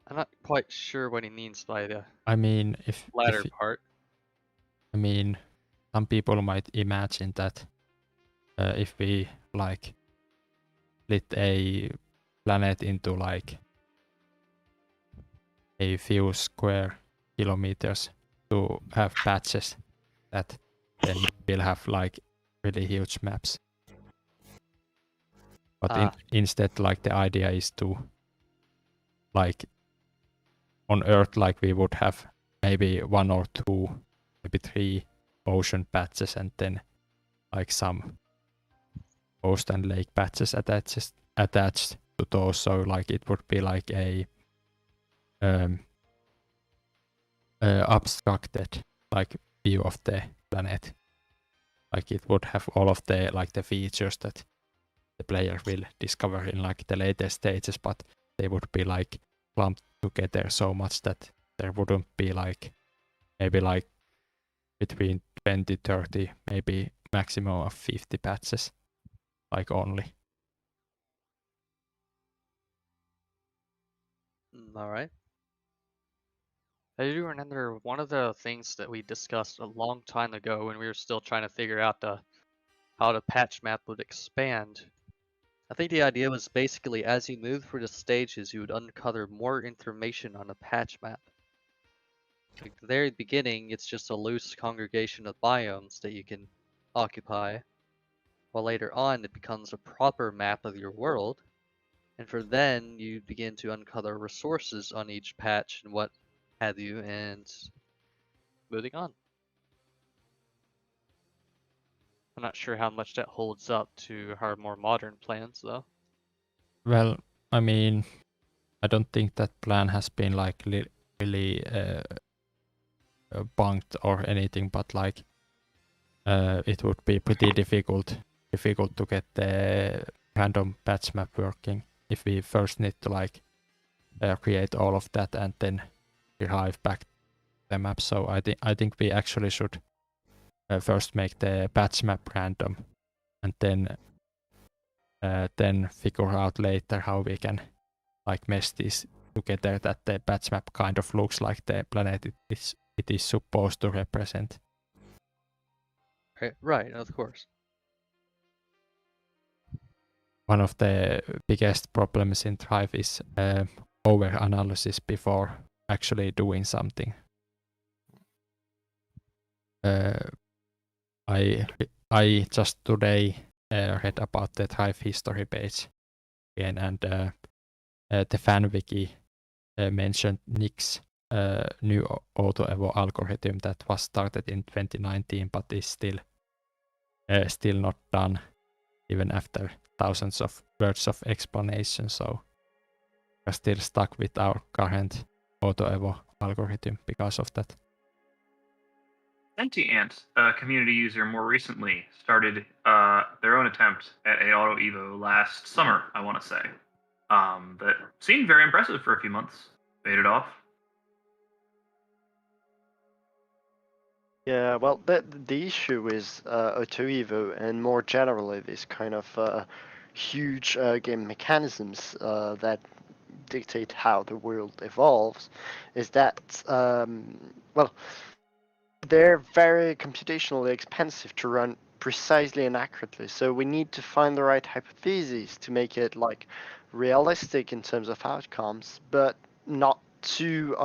S1: I'm not quite sure what he means by the
S3: I mean,
S1: latter part.
S3: I mean, some people might imagine that if we like split a planet into like a few square kilometers to have patches, that then we'll have like really huge maps. But instead, like the idea is to like on Earth, like we would have maybe 1 or 2, maybe 3 ocean patches, and then like some coast and lake patches attached to those. So like it would be like a abstracted like view of the planet. Like it would have all of the like the features that the player will discover in like the later stages, but they would be like clumped together so much that there wouldn't be like maybe like between 20, 30, maybe maximum of 50 patches, like only.
S1: All right. I do remember one of the things that we discussed a long time ago when we were still trying to figure out how the patch map would expand. I think the idea was basically as you move through the stages, you would uncover more information on the patch map. Like the very beginning, it's just a loose congregation of biomes that you can occupy, while later on it becomes a proper map of your world, and for then you begin to uncover resources on each patch and what have you, and moving on. I'm not sure how much that holds up to our more modern plans, though.
S3: Well, I mean, I don't think that plan has been like really bunked or anything, but like it would be pretty difficult to get the random patch map working if we first need to like create all of that and then derive back the map. So I think we actually should first make the patch map random and then figure out later how we can like mesh this together that the patch map kind of looks like the planet it is supposed to represent.
S1: Right, of course.
S3: One of the biggest problems in Thrive is over-analysis before actually doing something. I just today read about the Thrive history page again, and the fan wiki mentioned Nick's new auto-evo algorithm that was started in 2019 but is still not done even after thousands of words of explanation. So we're still stuck with our current auto-evo algorithm because of that.
S5: Sentient, a community user, more recently started their own attempt at a auto evo last summer, I want to say. That seemed very impressive for a few months, faded off.
S6: Yeah, well, the issue is Auto Evo and more generally this kind of huge game mechanisms that dictate how the world evolves is that, well, they're very computationally expensive to run precisely and accurately. So we need to find the right hypotheses to make it like realistic in terms of outcomes, but not too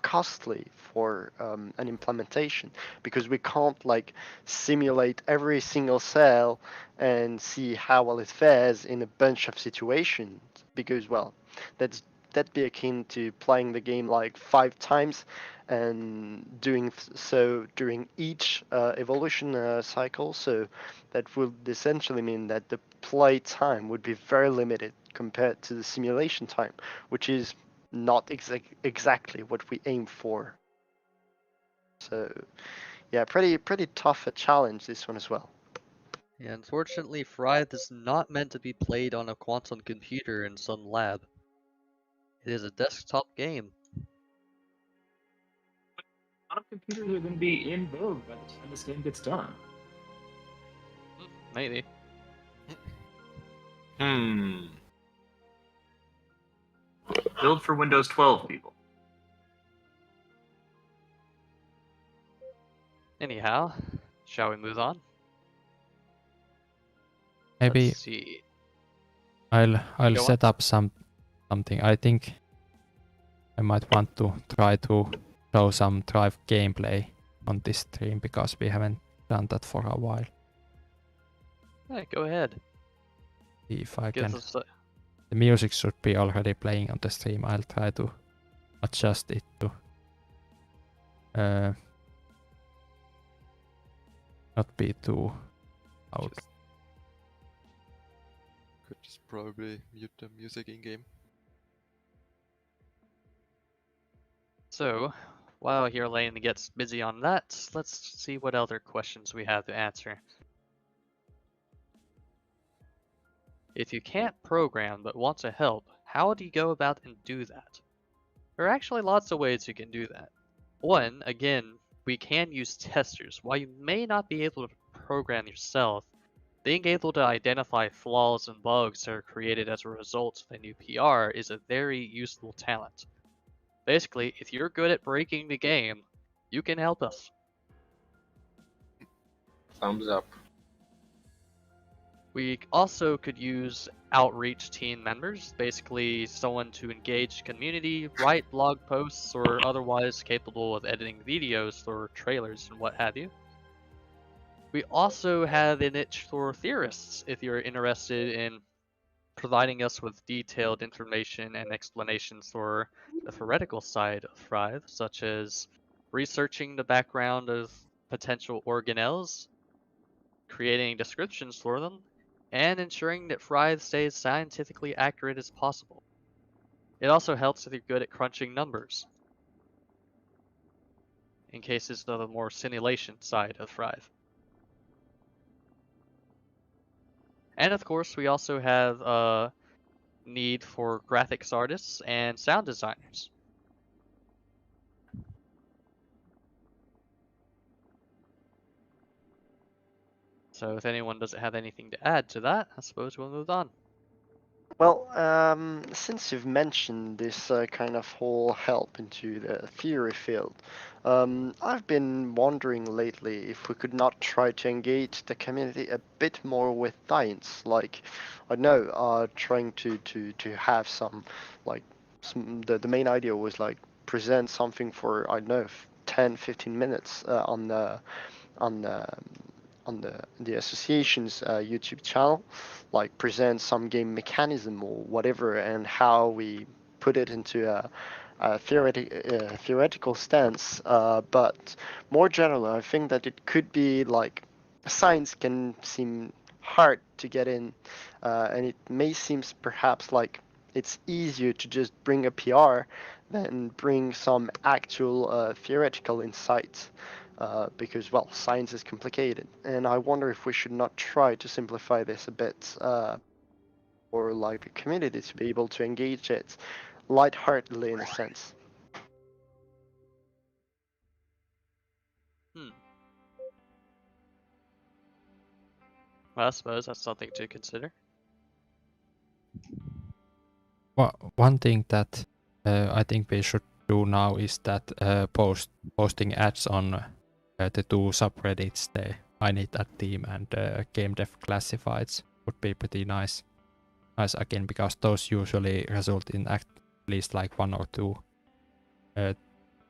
S6: costly for an implementation, because we can't like simulate every single cell and see how well it fares in a bunch of situations, because well, that'd be akin to playing the game like 5 times and doing so during each evolution cycle. So that would essentially mean that the play time would be very limited compared to the simulation time, which is not exactly what we aim for. So yeah, pretty tough a challenge, this one as well.
S1: Yeah, unfortunately, Fryth is not meant to be played on a quantum computer in some lab. It is a desktop game.
S5: A lot of computers are going to be in vogue by the time this game gets done.
S1: Maybe.
S5: Build for Windows 12, people.
S1: Anyhow, shall we move on?
S3: Maybe
S1: Let's see.
S3: I'll
S1: Go
S3: set up something. I think I might want to try to show some Drive gameplay on this stream because we haven't done that for a while.
S1: Yeah, go ahead.
S3: See if I
S1: Gives
S3: can.
S1: us a-
S3: The music should be already playing on the stream. I'll try to adjust it to not be too loud.
S2: Could just probably mute the music in game.
S1: So, while here Lane gets busy on that, let's see what other questions we have to answer. If you can't program but want to help, how do you go about and do that? There are actually lots of ways you can do that. One, again, we can use testers. While you may not be able to program yourself, being able to identify flaws and bugs that are created as a result of a new PR is a very useful talent. Basically, if you're good at breaking the game, you can help us.
S4: Thumbs up.
S1: We also could use outreach team members, basically someone to engage community, write blog posts, or otherwise capable of editing videos or trailers and what have you. We also have a niche for theorists if you're interested in providing us with detailed information and explanations for the theoretical side of Thrive, such as researching the background of potential organelles, creating descriptions for them, and ensuring that Thrive stays scientifically accurate as possible. It also helps if you're good at crunching numbers, in cases of the more simulation side of Thrive. And of course, we also have a need for graphics artists and sound designers. So if anyone doesn't have anything to add to that, I suppose we'll move on.
S6: Well, since you've mentioned this kind of whole help into the theory field, I've been wondering lately if we could not try to engage the community a bit more with science, like, I don't know, trying to have some, like, the main idea was like present something for, I don't know, 10, 15 minutes on the on the the association's YouTube channel, like present some game mechanism or whatever, and how we put it into a theoretical stance. But more generally, I think that it could be like science can seem hard to get in, and it may seem perhaps like it's easier to just bring a PR than bring some actual theoretical insights. Because, well, science is complicated, and I wonder if we should not try to simplify this a bit, or like the community to be able to engage it lightheartedly in a sense.
S1: I suppose that's something to consider.
S3: One thing that I think we should do now is that posting ads on the two subreddits, the I Need That Team and Game Dev Classifieds, would be pretty nice. Nice again, because those usually result in at least like 1 or 2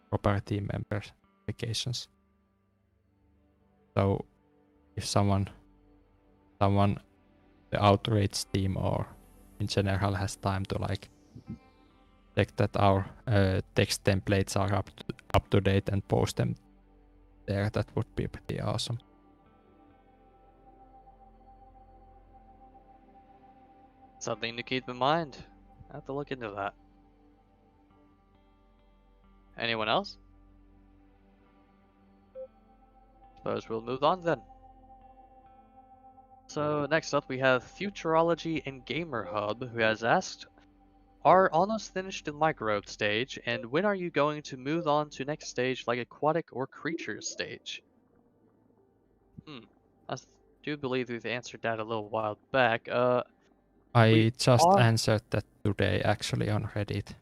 S3: proper team member applications. So if someone the outrage team or in general has time to like check that our text templates are up to date and post them there, that would be pretty awesome.
S1: Something to keep in mind. I have to look into that. Anyone else? Suppose we'll move on then. So next up we have Futurology and Gamer Hub, who has asked, are almost finished the microbe stage, and when are you going to move on to next stage like aquatic or creatures stage? I do believe we've answered that a little while back.
S3: I just
S1: are-
S3: answered that today actually on Reddit.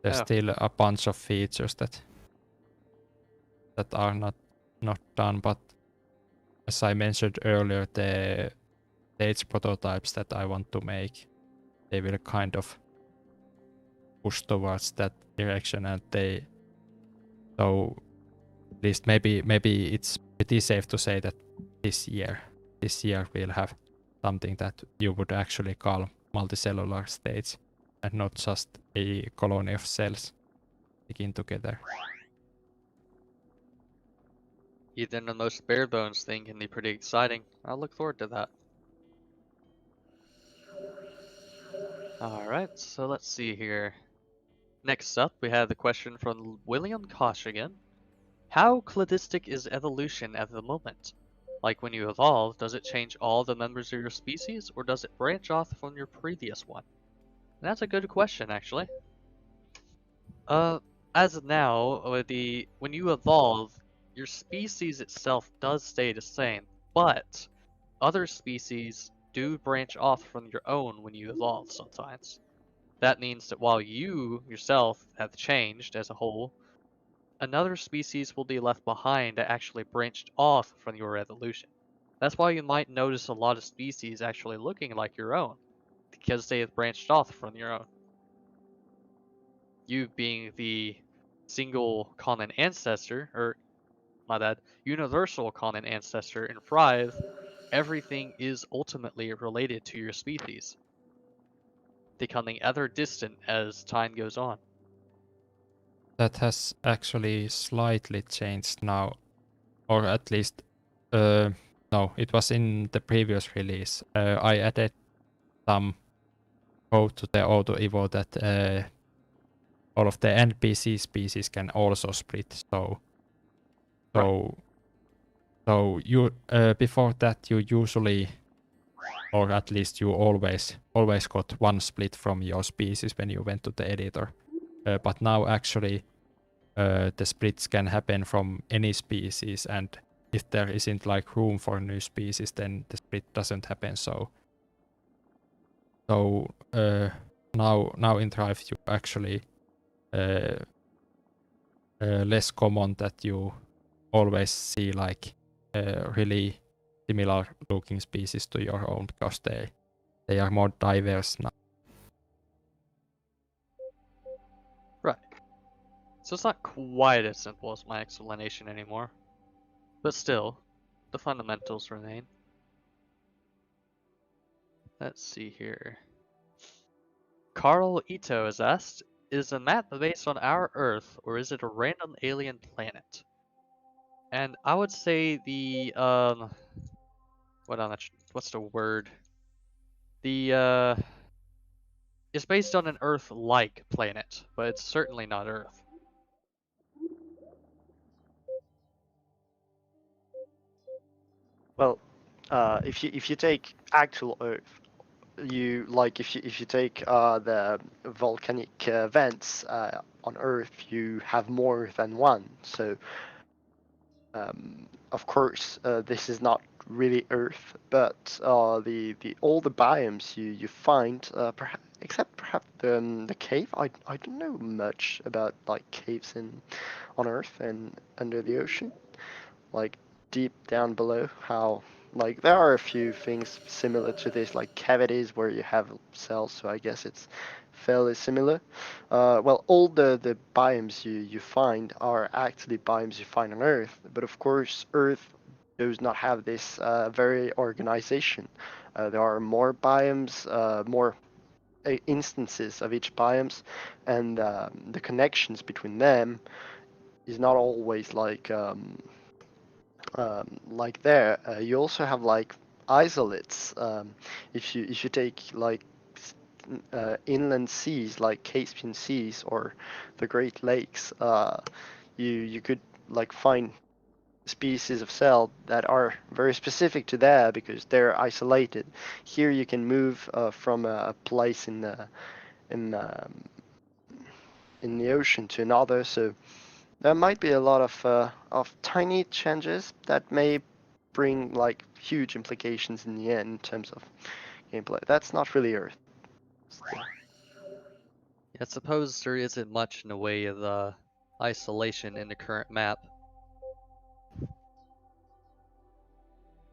S3: There's
S1: Oh.
S3: still a bunch of features that are not done, but as I mentioned earlier, the stage prototypes that I want to make, they will kind of push towards that direction, and so at least maybe it's pretty safe to say that this year we'll have something that you would actually call multicellular stage and not just a colony of cells sticking together.
S1: Even the most bare bones thing can be pretty exciting. I'll look forward to that. Alright, so let's see here. Next up, we have the question from William Kosh again. How cladistic is evolution at the moment? Like when you evolve, does it change all the members of your species, or does it branch off from your previous one? And that's a good question, actually. As of now, when you evolve, your species itself does stay the same, but other species do branch off from your own when you evolve sometimes. That means that while you yourself have changed as a whole, another species will be left behind that actually branched off from your evolution. That's why you might notice a lot of species actually looking like your own, because they have branched off from your own. You being the single common ancestor, or my bad, universal common ancestor in Thrive, everything is ultimately related to your species, becoming ever distant as time goes on.
S3: That has actually slightly changed now, or at least, no, it was in the previous release. I added some code to the auto-evo that all of the NPC species can also split. So you before that you usually, or at least you always got one split from your species when you went to the editor. But now actually the splits can happen from any species, and if there isn't like room for new species, then the split doesn't happen. So now in Thrive you actually less common that you always see like really similar looking species to your own, because they are more diverse now.
S1: Right. So it's not quite as simple as my explanation anymore. But still, the fundamentals remain. Let's see here. Carl Ito has asked, is the map based on our Earth, or is it a random alien planet? And I would say the, what's the word? It's based on an Earth-like planet, but it's certainly not Earth.
S6: Well, if you take actual Earth, you like if you take the volcanic vents on Earth, you have more than one. So Of course, this is not really Earth, but the all the biomes you find, except perhaps the cave. I don't know much about like caves on Earth and under the ocean, like deep down below. How like there are a few things similar to this, like cavities where you have cells. So I guess it's fairly similar. Well, all the biomes you find are actually biomes you find on Earth, but of course Earth does not have this very organization. There are more biomes, more instances of each biomes, and the connections between them is not always like there. You also have like isolates. If you take like inland seas like Caspian Seas or the Great Lakes, you could like find species of cell that are very specific to there because they're isolated. Here you can move from a place in in the ocean to another, so there might be a lot of tiny changes that may bring like huge implications in the end in terms of gameplay. That's not really Earth.
S1: I suppose there isn't much in the way of isolation in the current map.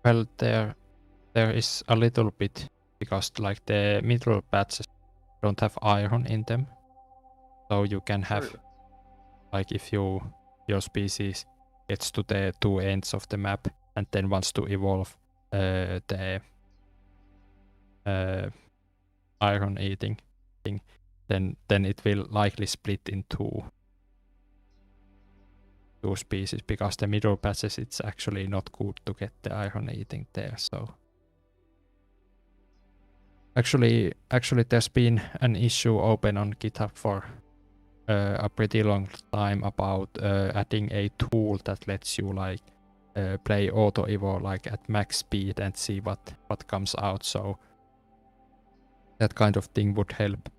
S3: Well, there is a little bit because like the middle patches don't have iron in them, so you can have like if your species gets to the two ends of the map and then wants to evolve the iron eating thing, then it will likely split in two species because the middle patches it's actually not good to get the iron eating there. So actually there's been an issue open on GitHub for a pretty long time about adding a tool that lets you like play auto evo like at max speed and see what comes out. So that kind of thing would help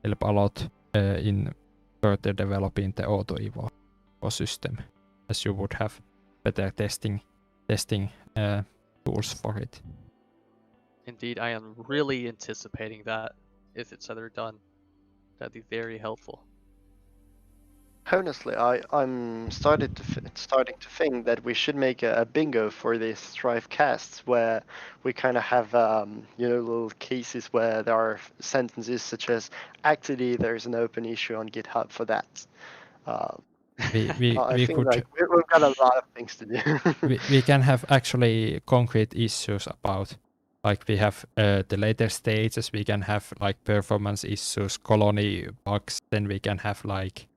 S3: a lot in further developing the auto evo system, as you would have better testing tools for it.
S1: Indeed, I am really anticipating that if it's ever done. That'd be very helpful.
S6: Honestly, I'm starting to think that we should make a bingo for these Strive casts where we kind of have little cases where there are sentences such as actually there's an open issue on GitHub for that. I think
S3: could
S6: like we've got a lot of things to do.
S3: we can have actually concrete issues about, like we have the later stages, we can have like performance issues, colony bugs, then we can have like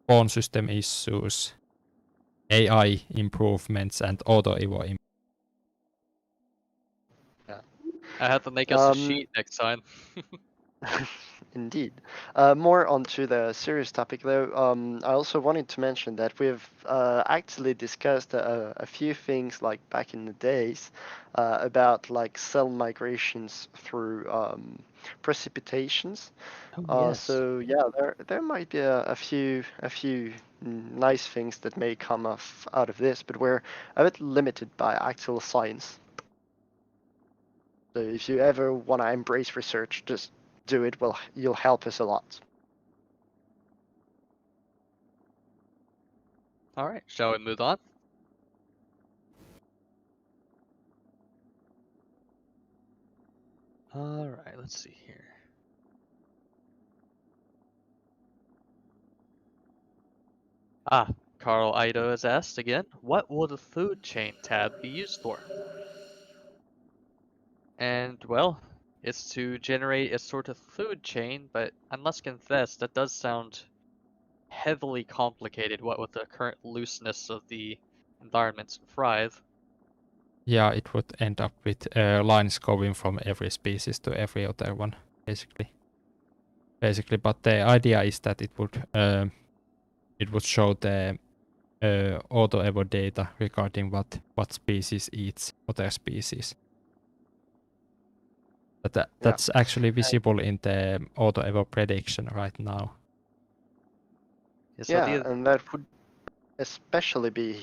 S3: pawn system issues, AI improvements, and auto evo.
S6: Yeah.
S1: I have to make us a sheet next time.
S6: Indeed. More onto the serious topic, though. I also wanted to mention that we've actually discussed a few things like back in the days about like cell migrations through precipitations.
S1: Oh, yes.
S6: So yeah, there might be a few nice things that may come out of this, but we're a bit limited by actual science. So if you ever want to embrace research, just do it. Well, you'll help us a lot.
S1: All right, shall we move on? All right, let's see here. Carl Ido has asked again, what will the food chain tab be used for? And, well, it's to generate a sort of food chain, but I must confess that does sound heavily complicated, what with the current looseness of the environments in Thrive.
S3: Yeah, it would end up with lines going from every species to every other one, basically. But the idea is that it would show the auto evo data regarding what species eats other species. But that's actually visible in the auto evo prediction right now.
S1: So
S6: yeah, and that would especially be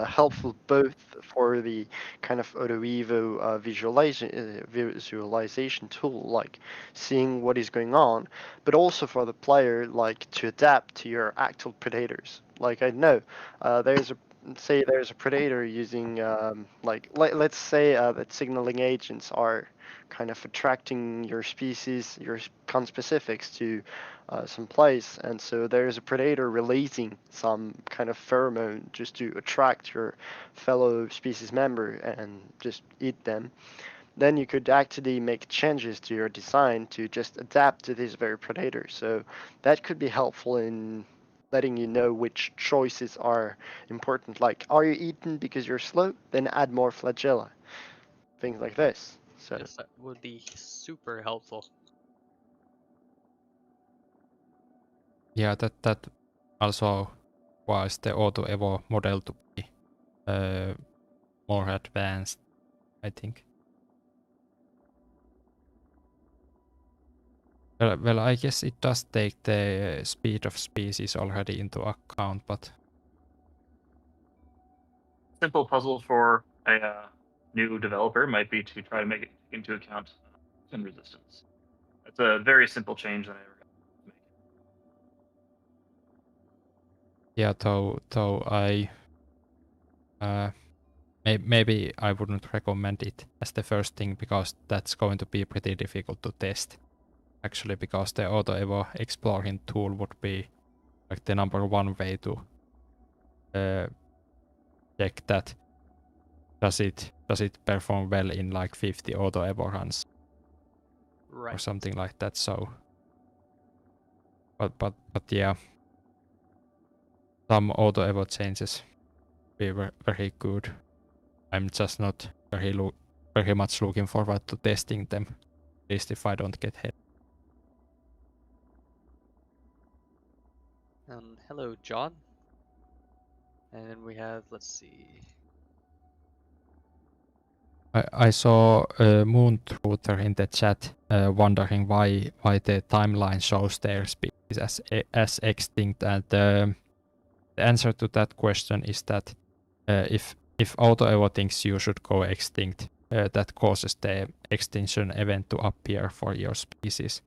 S6: helpful both for the kind of AutoEvo visualization tool, like seeing what is going on, but also for the player, like to adapt to your actual predators. Like I know there's a predator using let's say that signaling agents are kind of attracting your species, your conspecifics to some place, and so there's a predator releasing some kind of pheromone just to attract your fellow species member and just eat them. Then you could actually make changes to your design to just adapt to this very predator. So that could be helpful in letting you know which choices are important. Like, are you eaten because you're slow? Then add more flagella. Things like this. So
S1: Yes, that would be super helpful.
S3: Yeah, that also was the Auto Evo model to be more advanced, I think. Well, I guess it does take the speed of species already into account, but
S5: Simple puzzle for a new developer might be to try to make it take into account and resistance. That's a very simple change that I ever got to make.
S3: yeah, though I maybe I wouldn't recommend it as the first thing, because that's going to be pretty difficult to test. Actually, because the Auto Evo exploring tool would be like the number one way to check that does it perform well in like 50 Auto Evo runs or
S1: Right.
S3: something like that. So, but yeah, some Auto Evo changes be very good. I'm just not very much looking forward to testing them, at least if I don't get hit.
S1: Hello, John. And then we have, let's see.
S3: I saw Moon Truther in the chat wondering why the timeline shows their species as extinct, and the answer to that question is that if Auto Evo thinks you should go extinct, that causes the extinction event to appear for your species.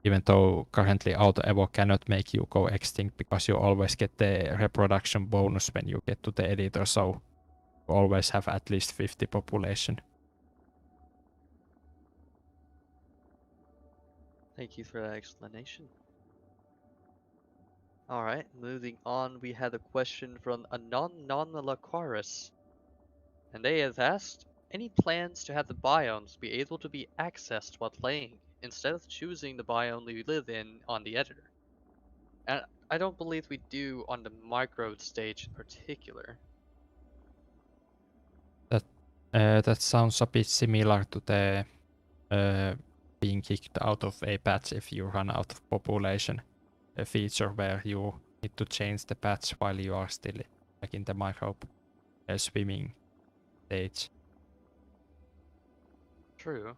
S3: Even though currently Auto Evo cannot make you go extinct, because you always get the reproduction bonus when you get to the editor, so you always have at least 50 population.
S1: Thank you for that explanation. Alright, moving on, we had a question from Anon-Non-Laquaris. And they have asked, any plans to have the biomes be able to be accessed while playing, instead of choosing the biome we live in on the editor? And I don't believe we do on the micro stage in particular.
S3: That sounds a bit similar to the being kicked out of a patch if you run out of population, a feature where you need to change the patch while you are still like in the microbe swimming stage.
S1: True.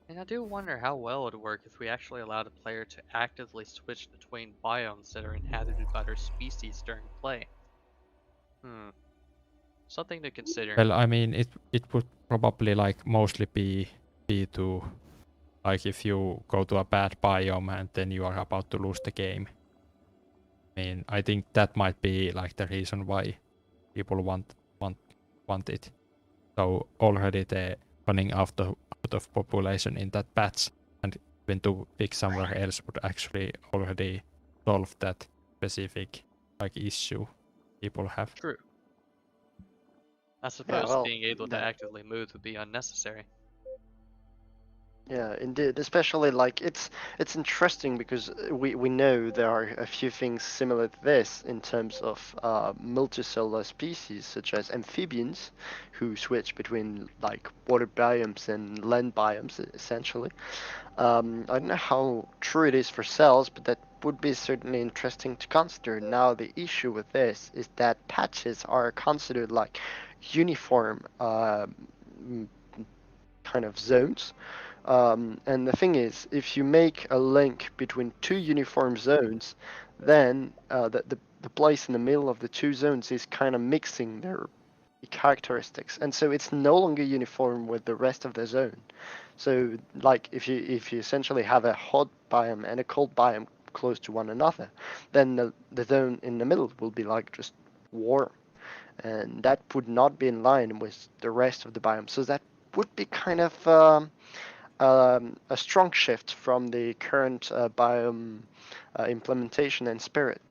S1: And I do wonder how well it would work if we actually allowed a player to actively switch between biomes that are inhabited by their species during play. Something to consider.
S3: Well, I mean, it would probably like mostly be to like if you go to a bad biome and then you are about to lose the game. I mean, I think that might be like the reason why people want it. So already the running out of population in that patch and when to pick somewhere else would actually already solve that specific like issue people have.
S1: True. I suppose
S6: well,
S1: being able to
S6: yeah.
S1: actively move would be unnecessary.
S6: Yeah, indeed. Especially like it's interesting because we know there are a few things similar to this in terms of multicellular species such as amphibians, who switch between like water biomes and land biomes essentially. I don't know how true it is for cells, but that would be certainly interesting to consider. Now the issue with this is that patches are considered like uniform kind of zones. And the thing is, if you make a link between two uniform zones, then the place in the middle of the two zones is kind of mixing their characteristics, and so it's no longer uniform with the rest of the zone. So like if you essentially have a hot biome and a cold biome close to one another, then the zone in the middle will be like just warm, and that would not be in line with the rest of the biome. So that would be kind of a strong shift from the current biome implementation and spirit.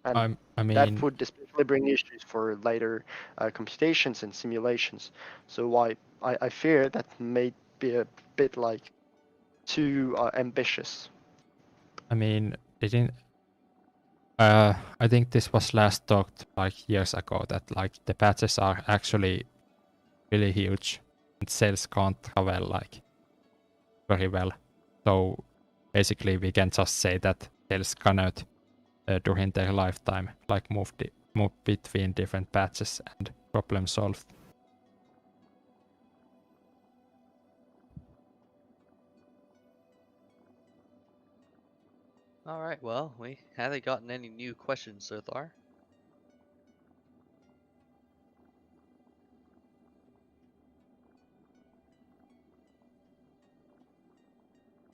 S6: And
S3: I mean,
S6: that would especially bring issues for later computations and simulations. So I fear that may be a bit like too ambitious.
S3: I mean, didn't. I think this was last talked like years ago that like the patches are actually really huge and cells can't travel like very well. So basically, we can just say that cells cannot during their lifetime like move between different patches and problem solved.
S1: All right, well, we haven't gotten any new questions so far.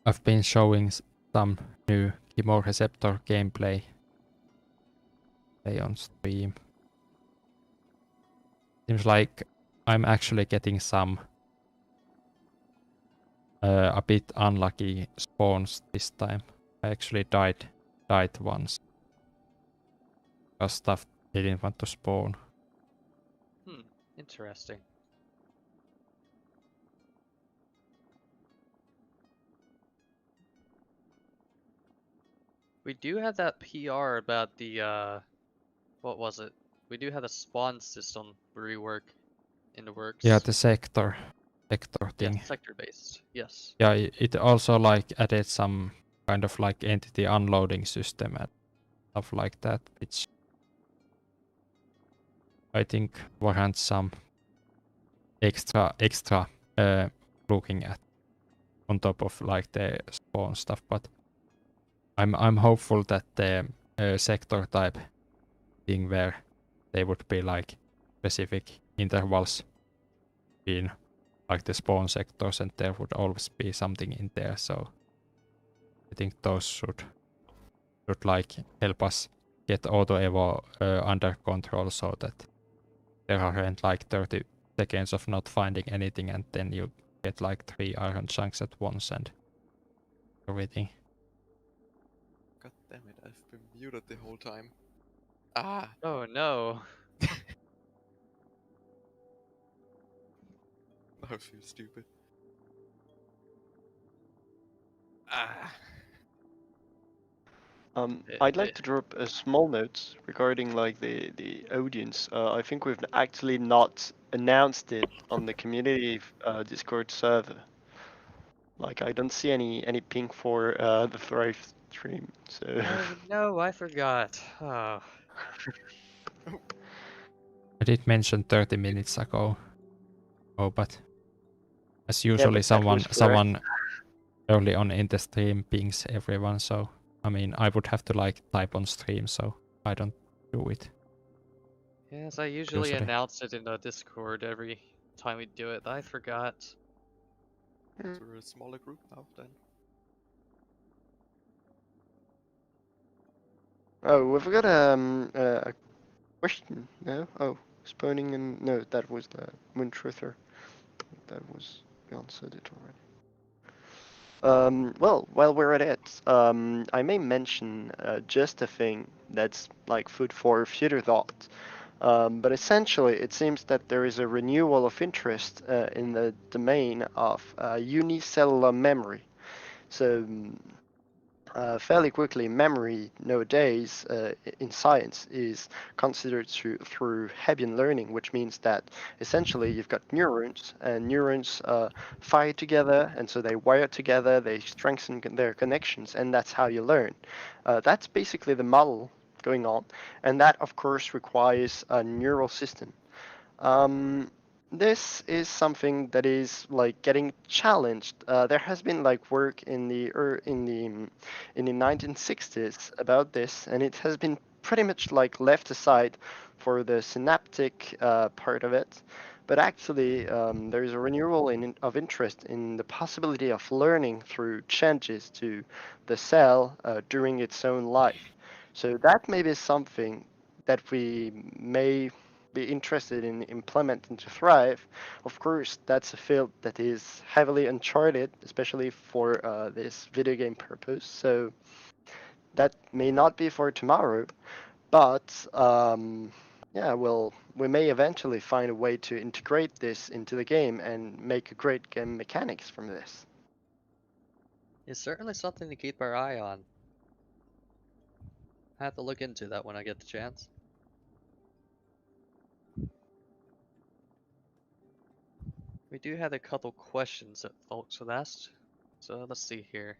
S3: I've been showing some new Chemo Receptor gameplay on stream. Seems like I'm actually getting some a bit unlucky spawns this time. I actually died once because stuff didn't want to spawn.
S1: Interesting. We do have that PR about the what was it? We do have a spawn system rework in the works.
S3: Yeah, the sector thing.
S1: Yeah, sector based. Yes.
S3: Yeah, it also like added some kind of like entity unloading system and stuff like that, which I think warrants some extra looking at on top of like the spawn stuff. But I'm hopeful that the sector type thing where they would be like specific intervals in like the spawn sectors and there would always be something in there. So I think those should like help us get auto evo under control so that there aren't like 30 seconds of not finding anything and then you get like 3 iron chunks at once and everything.
S2: God damn it, I've been muted the whole time. Ah!
S1: Oh no.
S2: Now I feel stupid. Ah!
S6: I'd like to drop a small note regarding like the audience. I think we've actually not announced it on the community Discord server. Like I don't see any ping for the Thrive stream. So
S1: Oh no, I forgot. Oh.
S3: I did mention 30 minutes ago. Oh, but as
S6: yeah,
S3: usually
S6: but that was
S3: someone early on in the stream pings everyone, so I mean I would have to like type on stream, so I don't do it.
S1: Yes, I usually announce it in the Discord every time we do it. I forgot.
S2: So we're a smaller group now then?
S6: Oh, we've got a question. No, oh, spawning and no, that was the Moon Truther. That was we answered it already. Well, while we're at it, I may mention just a thing that's like food for future thought. But essentially, it seems that there is a renewal of interest in the domain of unicellular memory. So, fairly quickly, memory nowadays in science is considered through Hebbian learning, which means that essentially you've got neurons, and neurons fire together, and so they wire together, they strengthen their connections, and that's how you learn. That's basically the model going on, and that of course requires a neural system. This is something that is like getting challenged. There has been like work in the 1960s about this, and it has been pretty much like left aside for the synaptic part of it. But actually, there is a renewal of interest in the possibility of learning through changes to the cell during its own life. So that may be something that we may be interested in implementing to thrive. Of course, that's a field that is heavily uncharted, especially for this video game purpose. So that may not be for tomorrow, but yeah, well, we may eventually find a way to integrate this into the game and make a great game mechanics from this.
S1: It's certainly something to keep our eye on. I have to look into that when I get the chance. We do have a couple questions that folks have asked. So let's see here.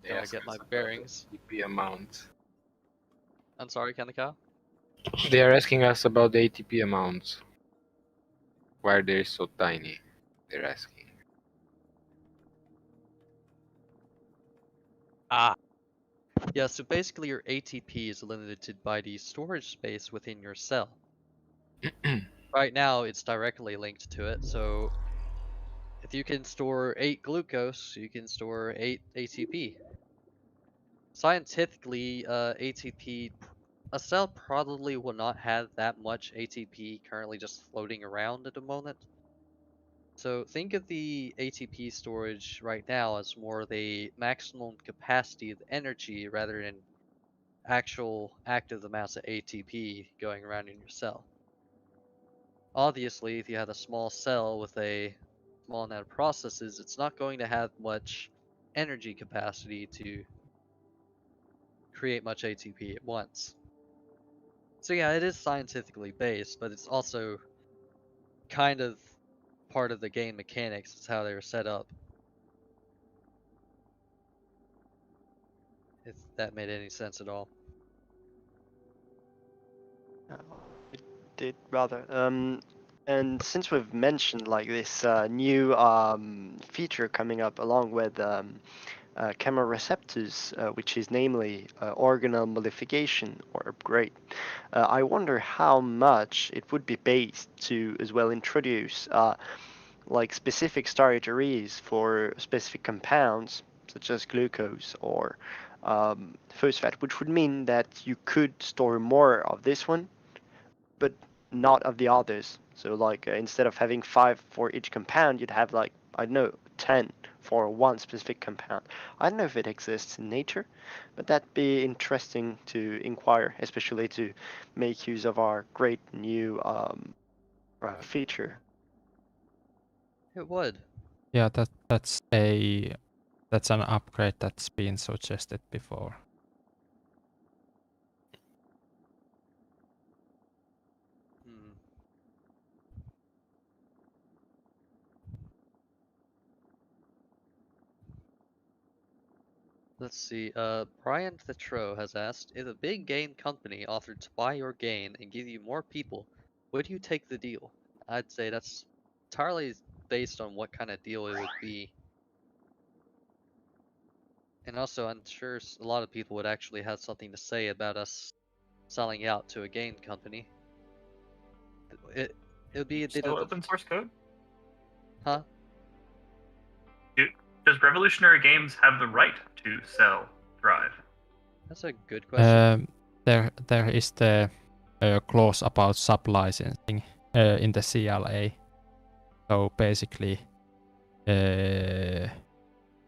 S4: They
S1: Gotta
S4: ask
S1: get
S4: us
S1: my
S4: about
S1: bearings.
S4: the ATP amount.
S1: I'm sorry, Kanika?
S4: They are asking us about the ATP amounts. Why are they so tiny? They're asking.
S1: Ah. Yeah, so basically your ATP is limited by the storage space within your cell. Right now, it's directly linked to it, so if you can store 8 glucose, you can store 8 ATP. Scientifically, a cell probably will not have that much ATP currently just floating around at the moment. So think of the ATP storage right now as more the maximum capacity of energy rather than actual active amounts of ATP going around in your cell. Obviously, if you have a small cell with a small amount of processes, it's not going to have much energy capacity to create much ATP at once. So yeah, it is scientifically based, but it's also kind of part of the game mechanics. It's how they were set up. If that made any sense at all.
S6: It did rather. And since we've mentioned like this new feature coming up along with Chemo receptors, which is namely organelle modification or upgrade, I wonder how much it would be based to as well introduce like specific storage areas for specific compounds such as glucose or phosphate, which would mean that you could store more of this one but not of the others. So like instead of having 5 for each compound, you'd have like, I don't know, 10 for one specific compound. I don't know if it exists in nature, but that'd be interesting to inquire, especially to make use of our great new feature.
S1: It would.
S3: Yeah, that's an upgrade that's been suggested before.
S1: Let's see, Brian Thitro has asked, if a big game company offered to buy your game and give you more people, would you take the deal? I'd say that's entirely based on what kind of deal it would be. And also, I'm sure a lot of people would actually have something to say about us selling out to a game company. It would be a bit
S5: Still
S1: of
S5: open source code?
S1: Huh?
S5: Does Revolutionary Games have the right to sell Thrive?
S1: That's a good question.
S3: There is the clause about sub-licensing in the CLA. So basically,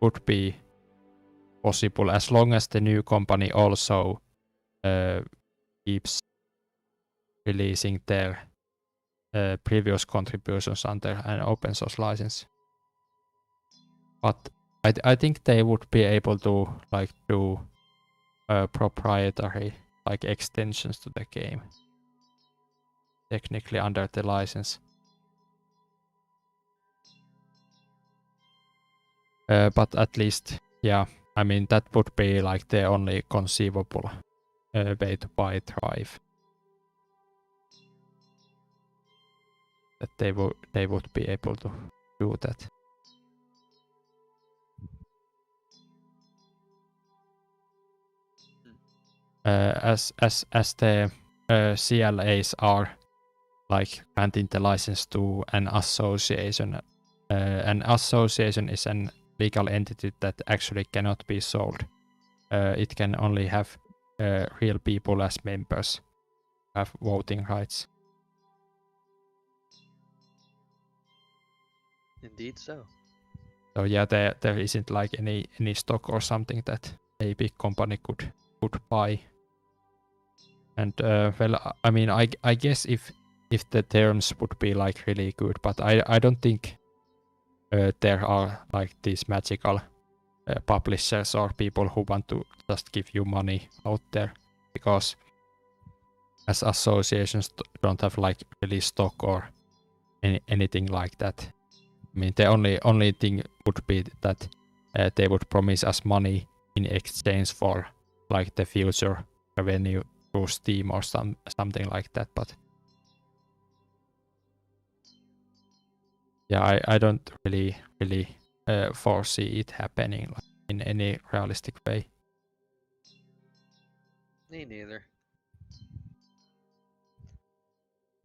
S3: would be possible as long as the new company also keeps releasing their previous contributions under an open source license. But I think they would be able to like do proprietary like extensions to the game, technically under the license. But at least, yeah, I mean that would be like the only conceivable way to buy Thrive. That they would be able to do that. as the CLAs are like granting the license to an association. An association is an legal entity that actually cannot be sold. It can only have real people as members, have voting rights.
S1: Indeed so.
S3: So yeah, there isn't like any stock or something that a big company could buy. And well, I mean, I guess if the terms would be like really good, but I don't think there are like these magical publishers or people who want to just give you money out there, because as associations don't have like really stock or anything like that. I mean, the only thing would be that they would promise us money in exchange for like the future revenue through Steam or something like that. But yeah, I don't really foresee it happening like, in any realistic way.
S1: Me neither.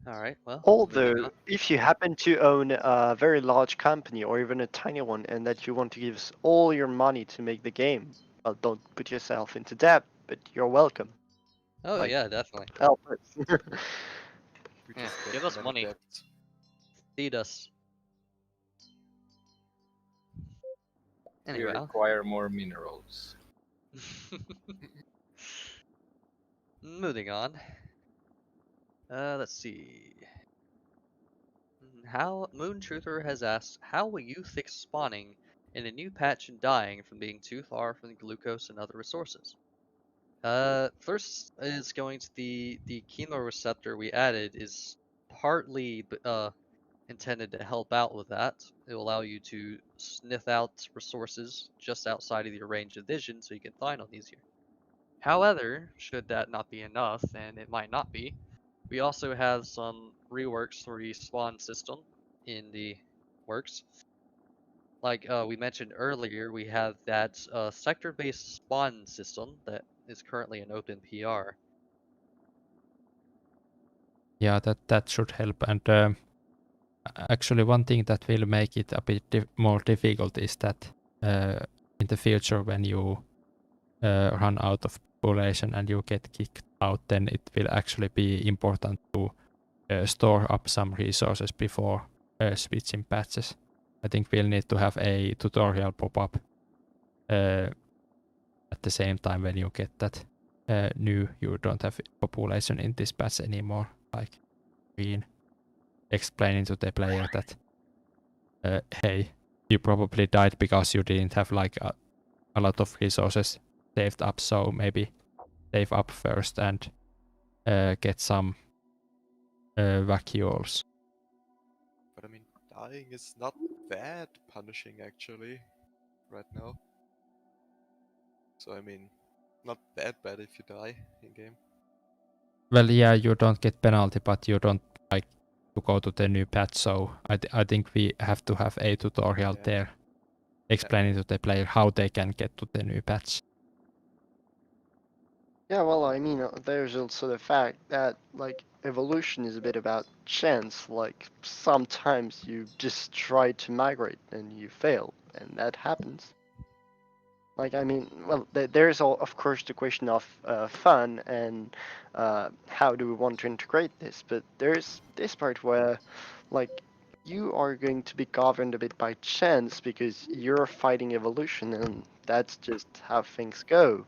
S1: Alright, well. moving
S6: Although,
S1: on.
S6: if you happen to own a very large company or even a tiny one, and that you want to give all your money to make the game, well, don't put yourself into debt, but you're welcome.
S1: Oh
S6: like-
S1: yeah, definitely.
S6: Help us.
S2: We
S1: Yeah,
S2: just
S1: give
S2: got
S1: us
S2: many
S1: money.
S2: debts.
S1: Feed us.
S4: We
S1: Anyway.
S4: require more minerals.
S1: Moving on. Let's see. How Moon Truther has asked, how will you fix spawning in a new patch and dying from being too far from the glucose and other resources? First is going to the Chemo receptor we added is partly intended to help out with that. It will allow you to sniff out resources just outside of your range of vision so you can find them easier. However, should that not be enough, and it might not be, we also have some reworks for the spawn system in the works. Like we mentioned earlier, we have that sector-based spawn system that is currently an open PR.
S3: Yeah, that should help. And actually, one thing that will make it a bit more difficult is that in the future, when you run out of population and you get kicked out, then it will actually be important to store up some resources before switching patches. I think we'll need to have a tutorial pop up at the same time when you get that new, you don't have population in this patch anymore, like green, explaining to the player that hey, you probably died because you didn't have like a lot of resources saved up, so maybe save up first and get some vacuoles.
S2: But I mean, dying is not that punishing actually, right now. So I mean, not that bad if you die in game.
S3: Well, yeah, you don't get penalty, but you don't like to go to the new patch. So I think we have to have a tutorial
S2: Yeah.
S3: there, explaining to the player how they can get to the new patch.
S6: Yeah, well, I mean, there's also the fact that, like, evolution is a bit about chance. Like, sometimes you just try to migrate and you fail, and that happens. Like, I mean, well, there's, of course, the question of fun and how do we want to integrate this, but there's this part where, like, you are going to be governed a bit by chance because you're fighting evolution, and that's just how things go.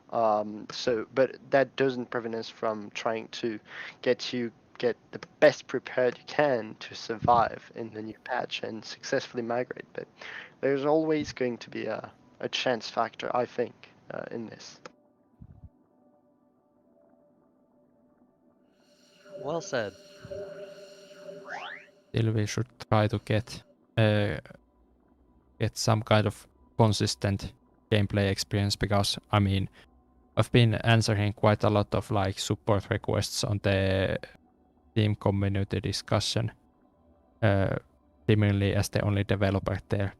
S6: But that doesn't prevent us from trying to get the best prepared you can to survive in the new patch and successfully migrate. But there's always going to be a chance factor, I think, in this.
S1: Well said.
S3: Still, we should try to get some kind of consistent gameplay experience, because I mean, I've been answering quite a lot of like support requests on the team community discussion, seemingly as the only developer there.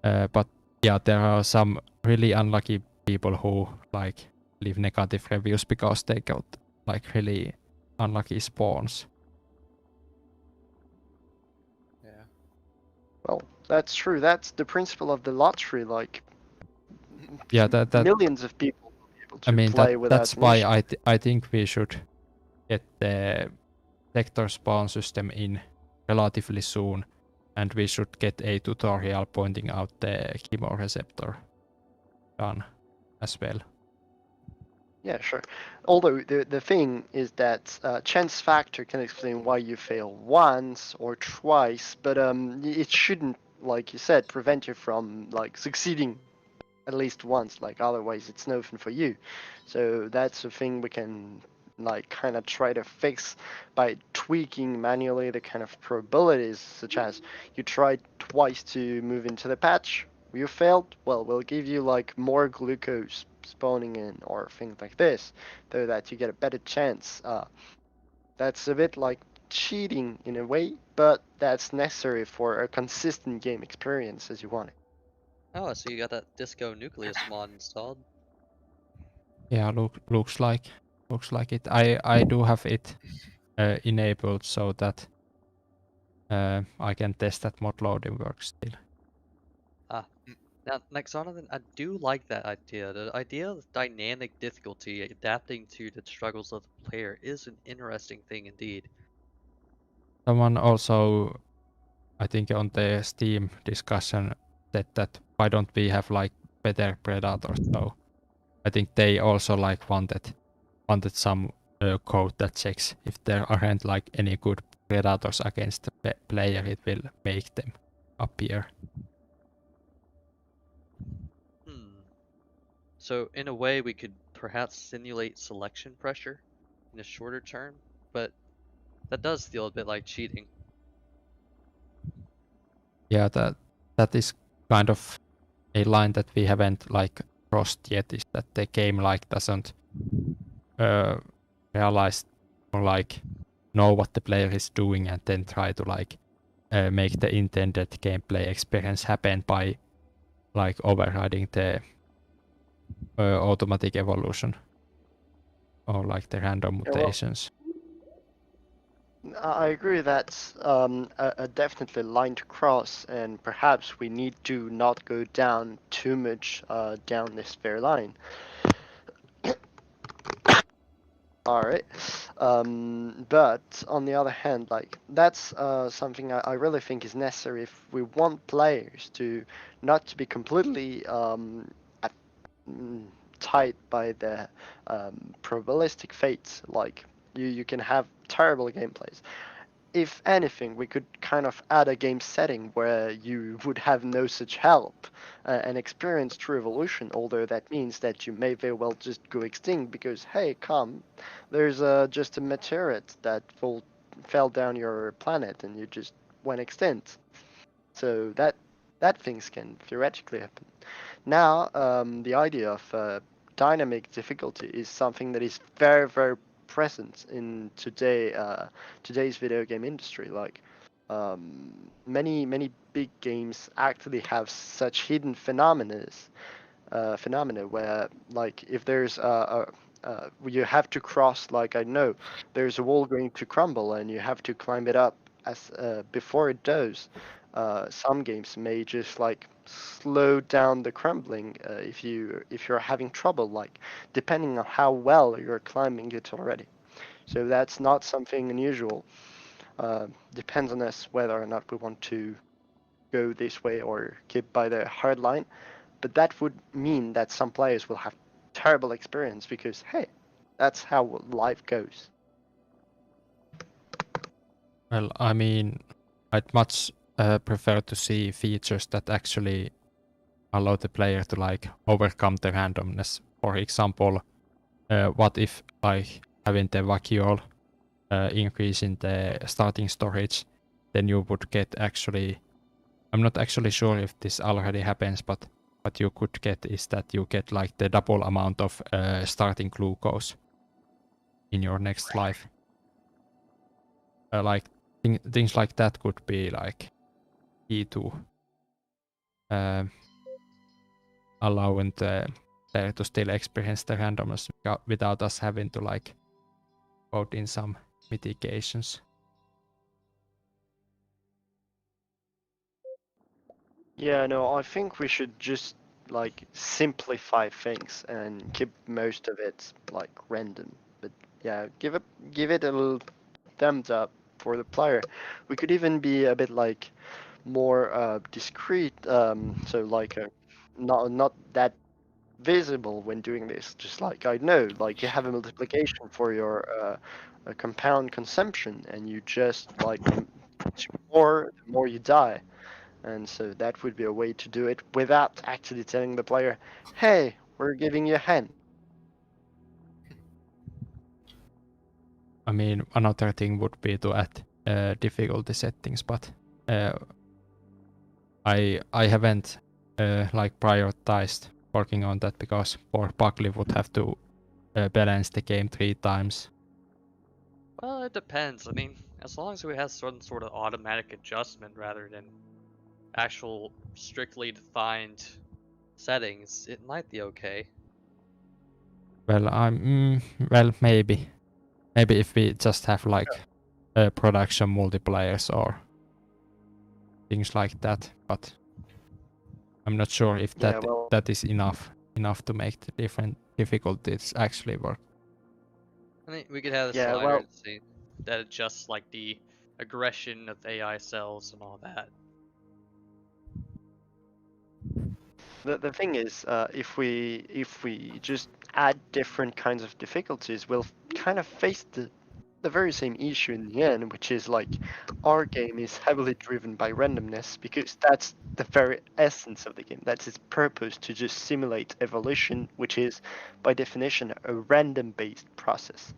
S3: But yeah, there are some really unlucky people who like leave negative reviews because they got like really unlucky spawns.
S2: Yeah.
S6: Well, that's true. That's the principle of the lottery. Like,
S3: Yeah, that
S6: millions of people will be able to
S3: I mean
S6: play without
S3: that's
S6: an
S3: why
S6: issue.
S3: I think we should get the sector spawn system in relatively soon, and we should get a tutorial pointing out the Chemo receptor done as well.
S6: Yeah, sure. Although the thing is that chance factor can explain why you fail once or twice, but it shouldn't, like you said, prevent you from like succeeding at least once. Like otherwise, it's no fun for you. So that's a thing we can like kind of try to fix by tweaking manually the kind of probabilities, such as you tried twice to move into the patch, you failed, well, we'll give you like more glucose spawning in or things like this, so that you get a better chance. That's a bit like cheating in a way, but that's necessary for a consistent game experience as you want it.
S1: Oh, so you got that Disco Nucleus mod installed.
S3: Yeah, looks like it. I do have it enabled so that I can test that mod loading works still.
S1: Now, Nexonathan, I do like that idea. The idea of dynamic difficulty adapting to the struggles of the player is an interesting thing indeed.
S3: Someone also, I think on the Steam discussion, said that why don't we have like better predators? So I think they also like wanted some code that checks if there aren't like any good predators against the player, it will make them appear.
S1: So in a way, we could perhaps simulate selection pressure in a shorter term, but that does feel a bit like cheating.
S3: Yeah, that is kind of a line that we haven't like crossed yet, is that the game like doesn't realize or like know what the player is doing and then try to like make the intended gameplay experience happen by like overriding the automatic evolution or like the random
S6: Yeah, well,
S3: mutations.
S6: I agree that's a definitely line to cross, and perhaps we need to not go down too much down this fair line. All right, but on the other hand, like that's something I really think is necessary if we want players to not to be completely tied by the probabilistic fates. Like you can have terrible gameplays. If anything, we could kind of add a game setting where you would have no such help and experience true evolution, although that means that you may very well just go extinct because, hey, come, there's just a meteorite that fell down your planet and you just went extinct. So that things can theoretically happen. Now, the idea of dynamic difficulty is something that is very, very present in today's video game industry. Like many big games actually have such hidden phenomena where like if there's you have to cross, like I know there's a wall going to crumble and you have to climb it up as before it does. Some games may just like slow down the crumbling if you're having trouble, like depending on how well you're climbing it already. So that's not something unusual. Depends on us whether or not we want to go this way or keep by the hard line. But that would mean that some players will have terrible experience because hey, that's how life goes.
S3: Well, I mean, I'd much prefer to see features that actually allow the player to like overcome the randomness. For example, what if like having the vacuole increase in the starting storage, then you would get actually, I'm not actually sure if this already happens, but what you could get is that you get like the double amount of starting glucose in your next life. Like things like that could be like key to allowing the there to still experience the randomness without us having to like code in some mitigations.
S6: Yeah, no, I think we should just like simplify things and keep most of it like random. But yeah, give it a little thumbs up for the player. We could even be a bit like more discreet, so like not that visible when doing this. Just like I know, like you have a multiplication for your compound consumption, and you just like the more you die. And so that would be a way to do it without actually telling the player, hey, we're giving you a hand.
S3: I mean, another thing would be to add difficulty settings, but I haven't like prioritized working on that because poor Buckley would have to balance the game 3 times.
S1: Well, it depends. I mean, as long as we have some sort of automatic adjustment rather than actual strictly defined settings, it might be okay.
S3: Well, maybe if we just have like production multipliers or things like that, but I'm not sure if
S6: Yeah, well,
S3: that is enough to make the different difficulties actually work.
S1: I mean, we could have a
S6: yeah,
S1: slider
S6: well,
S1: that adjusts like the aggression of AI cells and all that.
S6: the thing is, if we just add different kinds of difficulties, we'll kind of face the very same issue in the end, which is like our game is heavily driven by randomness because that's the very essence of the game. That's its purpose, to just simulate evolution, which is by definition a random-based process.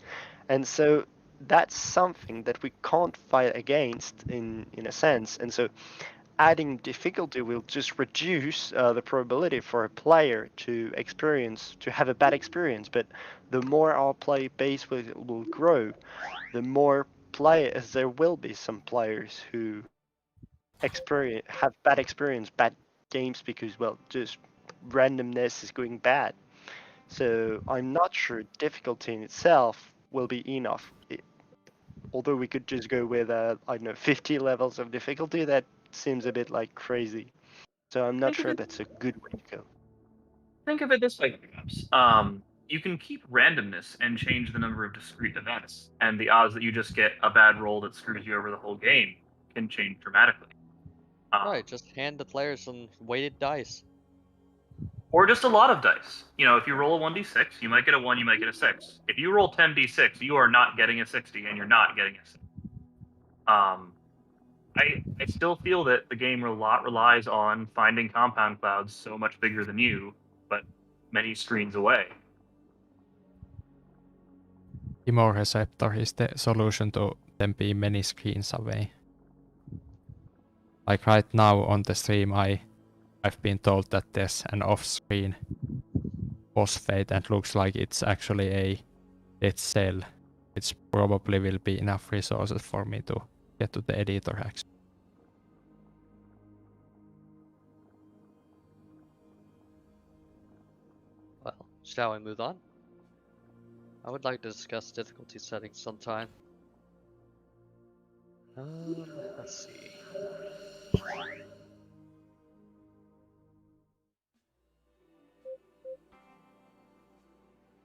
S6: And so that's something that we can't fight against in a sense. And so adding difficulty will just reduce the probability for a player to have a bad experience. But the more our play base will grow, the more players there will be some players who have bad games because, well, just randomness is going bad. So I'm not sure difficulty in itself will be enough. Although we could just go with I don't know, 50 levels of difficulty, that seems a bit like crazy. So I'm not sure that's a good way to go.
S5: Think of it this way, perhaps. You can keep randomness and change the number of discrete events, and the odds that you just get a bad roll that screws you over the whole game can change dramatically.
S1: Right, just hand the players some weighted dice.
S5: Or just a lot of dice. You know, if you roll a 1d6, you might get a 1, you might get a 6. If you roll 10d6, you are not getting a 60, and you're not getting a 6. I still feel that the game a lot relies on finding compound clouds so much bigger than you, but many screens away.
S3: Chemo Receptor is the solution to them being many screens away. Like right now on the stream, I've been told that there's an off-screen boss fight and looks like it's actually a dead cell. It probably will be enough resources for me to get to the editor actually.
S1: Well, shall we move on? I would like to discuss difficulty settings sometime. Let's see.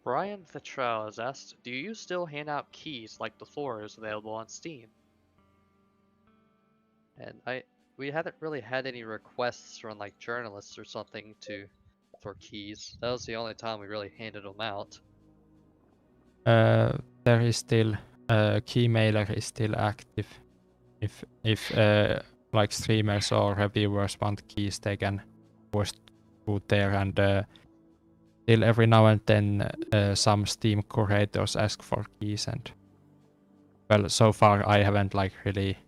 S1: Brian the Trow has asked, do you still hand out keys like before is available on Steam? And we haven't really had any requests from like journalists or something for keys. That was the only time we really handed them out.
S3: There is still key mailer is still active. If like streamers or reviewers want keys, they can post through there, and still every now and then some Steam curators ask for keys, and well, so far I haven't like really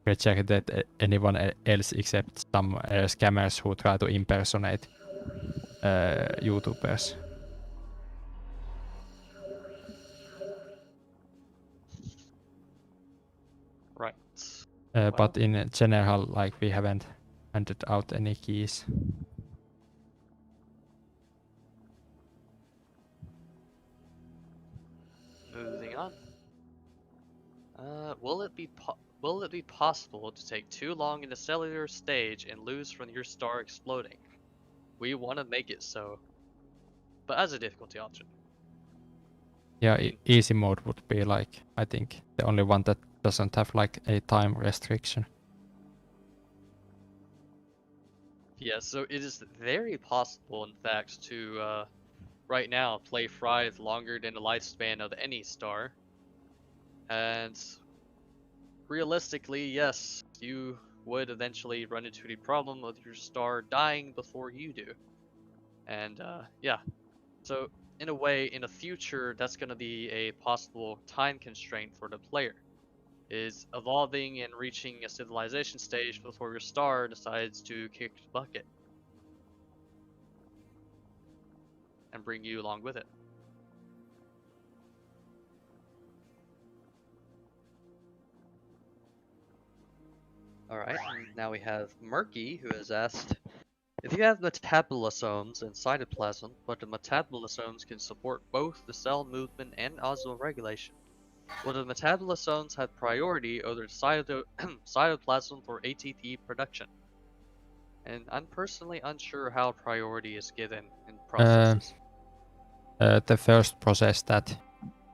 S3: rejected anyone else except some scammers who try to impersonate YouTubers.
S1: Right.
S3: But in general, like we haven't handed out any keys.
S1: Will it be possible to take too long in the cellular stage and lose from your star exploding? We want to make it so, but as a difficulty option.
S3: Yeah, easy mode would be like, I think, the only one that doesn't have like a time restriction.
S1: Yeah, so it is very possible, in fact, to right now play Fryth longer than the lifespan of any star. And realistically, yes, you would eventually run into the problem of your star dying before you do. And yeah, so in a way, in the future, that's going to be a possible time constraint for the player, is evolving and reaching a civilization stage before your star decides to kick the bucket and bring you along with it. Alright, now we have Murky, who has asked, if you have metabolisms and cytoplasm, but the metabolisms can support both the cell movement and osmoregulation, will the metabolisms have priority over the cytoplasm for ATP production? And I'm personally unsure how priority is given in processes.
S3: The first process that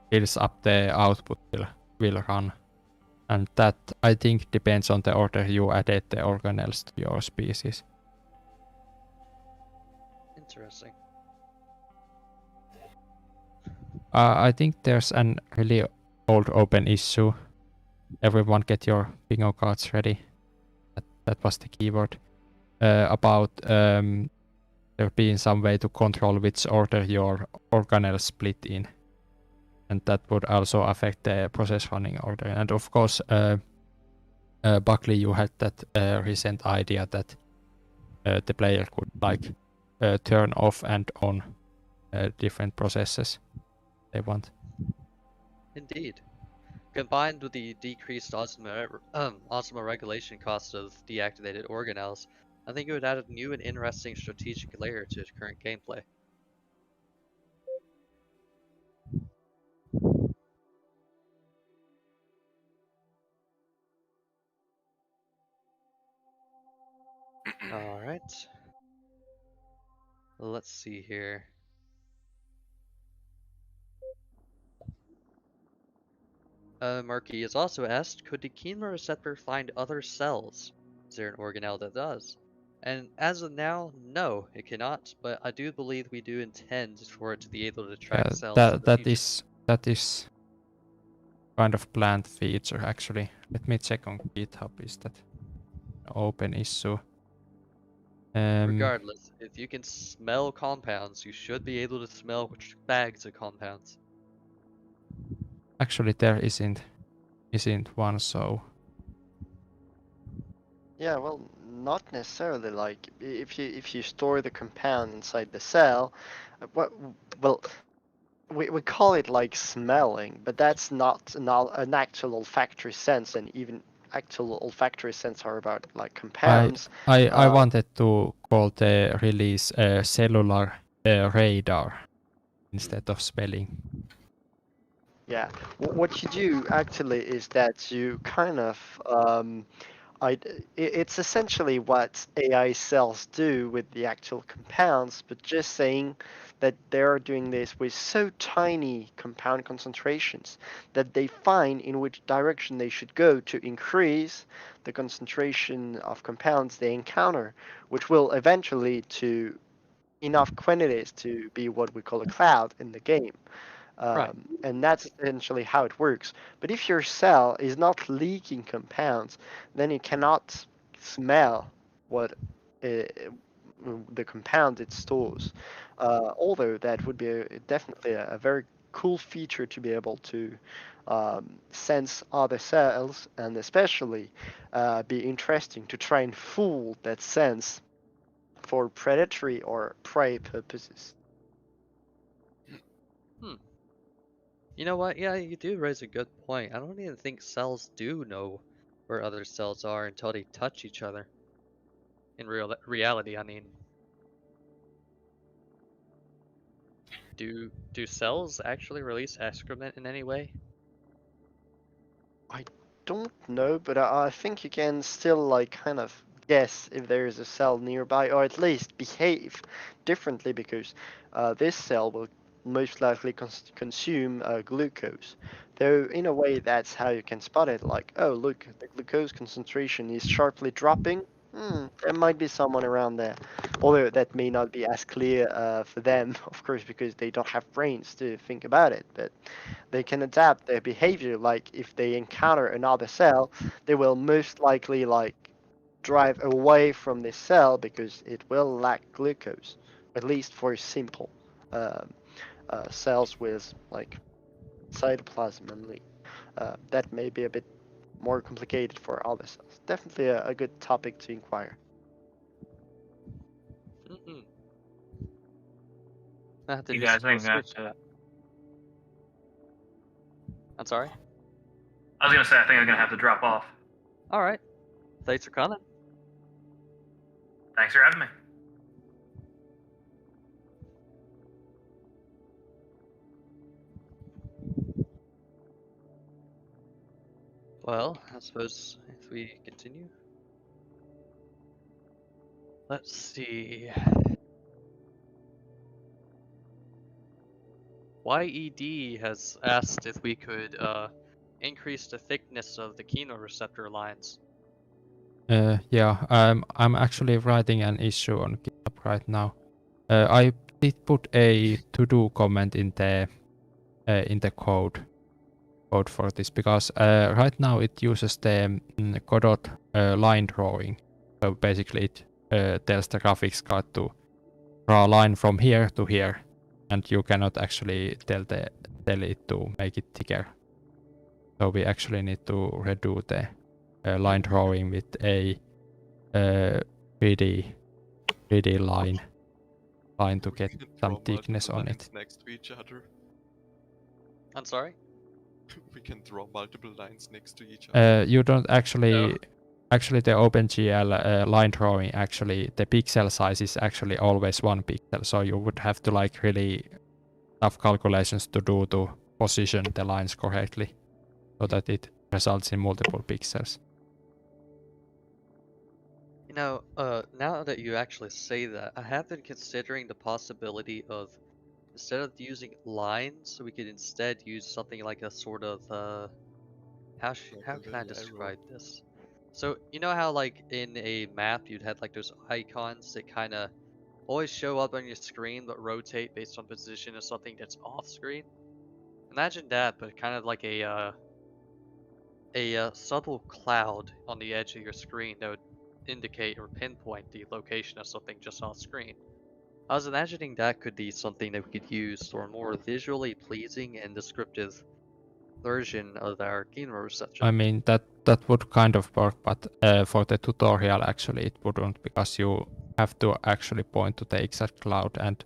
S3: builds up the output will run. And that, I think, depends on the order you added the organelles to your species.
S1: Interesting.
S3: I think there's an really old open issue. Everyone get your bingo cards ready. That was the keyword. About there being some way to control which order your organelles split in. And that would also affect the process running order. And of course, Buckley, you had that recent idea that the player could like turn off and on different processes they want.
S1: Indeed. Combined with the decreased osmoregulation cost of deactivated organelles, I think it would add a new and interesting strategic layer to the current gameplay. Alright. Let's see here. Marky has also asked, could the Chemo Receptor find other cells? Is there an organelle that does? And as of now, no, it cannot, but I do believe we do intend for it to be able to track cells in the future.
S3: That is kind of planned feature actually. Let me check on GitHub, is that an open issue?
S1: Regardless, if you can smell compounds, you should be able to smell bags of compounds.
S3: Actually, there isn't one, so
S6: Yeah, well, not necessarily. Like if you store the compound inside the cell, well, we call it like smelling, but that's not an actual olfactory sense, and even actual olfactory sense are about like compounds.
S3: I wanted to call the release cellular radar instead of smelling.
S6: Yeah, what you do actually is that you kind of it's essentially what AI cells do with the actual compounds, but just saying that they're doing this with so tiny compound concentrations that they find in which direction they should go to increase the concentration of compounds they encounter, which will eventually lead to enough quantities to be what we call a cloud in the game.
S1: Right.
S6: And that's essentially how it works. But if your cell is not leaking compounds, then it cannot smell what the compound it stores. Although that would be definitely a very cool feature to be able to sense other cells, and especially be interesting to try and fool that sense for predatory or prey purposes.
S1: You know what? Yeah, you do raise a good point. I don't even think cells do know where other cells are until they touch each other. In reality, I mean. Do cells actually release excrement in any way?
S6: don't know, but I think you can still like kind of guess if there is a cell nearby, or at least behave differently, because this cell will most likely consume glucose. Though in a way, that's how you can spot it. Like, oh look, the glucose concentration is sharply dropping. There might be someone around there. Although that may not be as clear for them, of course, because they don't have brains to think about it. But they can adapt their behavior. Like if they encounter another cell, they will most likely like drive away from this cell because it will lack glucose, at least for simple cells with like cytoplasm only. That may be a bit more complicated for other cells. Definitely a good topic to inquire.
S1: Mm-hmm. I have to
S5: You
S1: do
S5: guys
S1: some more
S5: think that?
S1: research. I'm sorry.
S5: I was gonna say I think I'm gonna have to drop off.
S1: All right. Thanks for coming.
S5: Thanks for having me.
S1: Well, I suppose if we continue. Let's see. YED has asked if we could increase the thickness of the chemoreceptor lines.
S3: Yeah, I'm actually writing an issue on GitHub right now. I did put a to-do comment in the code for this, because right now it uses the Godot line drawing. So basically it tells the graphics card to draw a line from here to here, and you cannot actually tell it to make it thicker. So we actually need to redo the line drawing with a 3D line to get
S2: We can
S3: some
S2: draw
S3: thickness
S2: multiple
S3: on
S2: lines
S3: it.
S2: next to each other.
S1: I'm sorry?
S2: We can draw multiple lines next to each other.
S3: You don't actually.
S5: No.
S3: Actually, the OpenGL line drawing, actually, the pixel size is actually always 1 pixel. So you would have to like really tough calculations to do to position the lines correctly, so that it results in multiple pixels.
S1: You know, now that you actually say that, I have been considering the possibility of, instead of using lines, we could instead use something like a sort of, how
S2: Like a
S1: can I
S2: little
S1: describe
S2: arrow.
S1: this? So, you know how like in a map you'd have like those icons that kind of always show up on your screen but rotate based on position of something that's off screen? Imagine that, but kind of like a subtle cloud on the edge of your screen that would indicate or pinpoint the location of something just off screen. I was imagining that could be something that we could use for a more visually pleasing and descriptive version of our chemoreception.
S3: I mean, that would kind of work, but for the tutorial, actually, it wouldn't, because you have to actually point to the exact cloud, and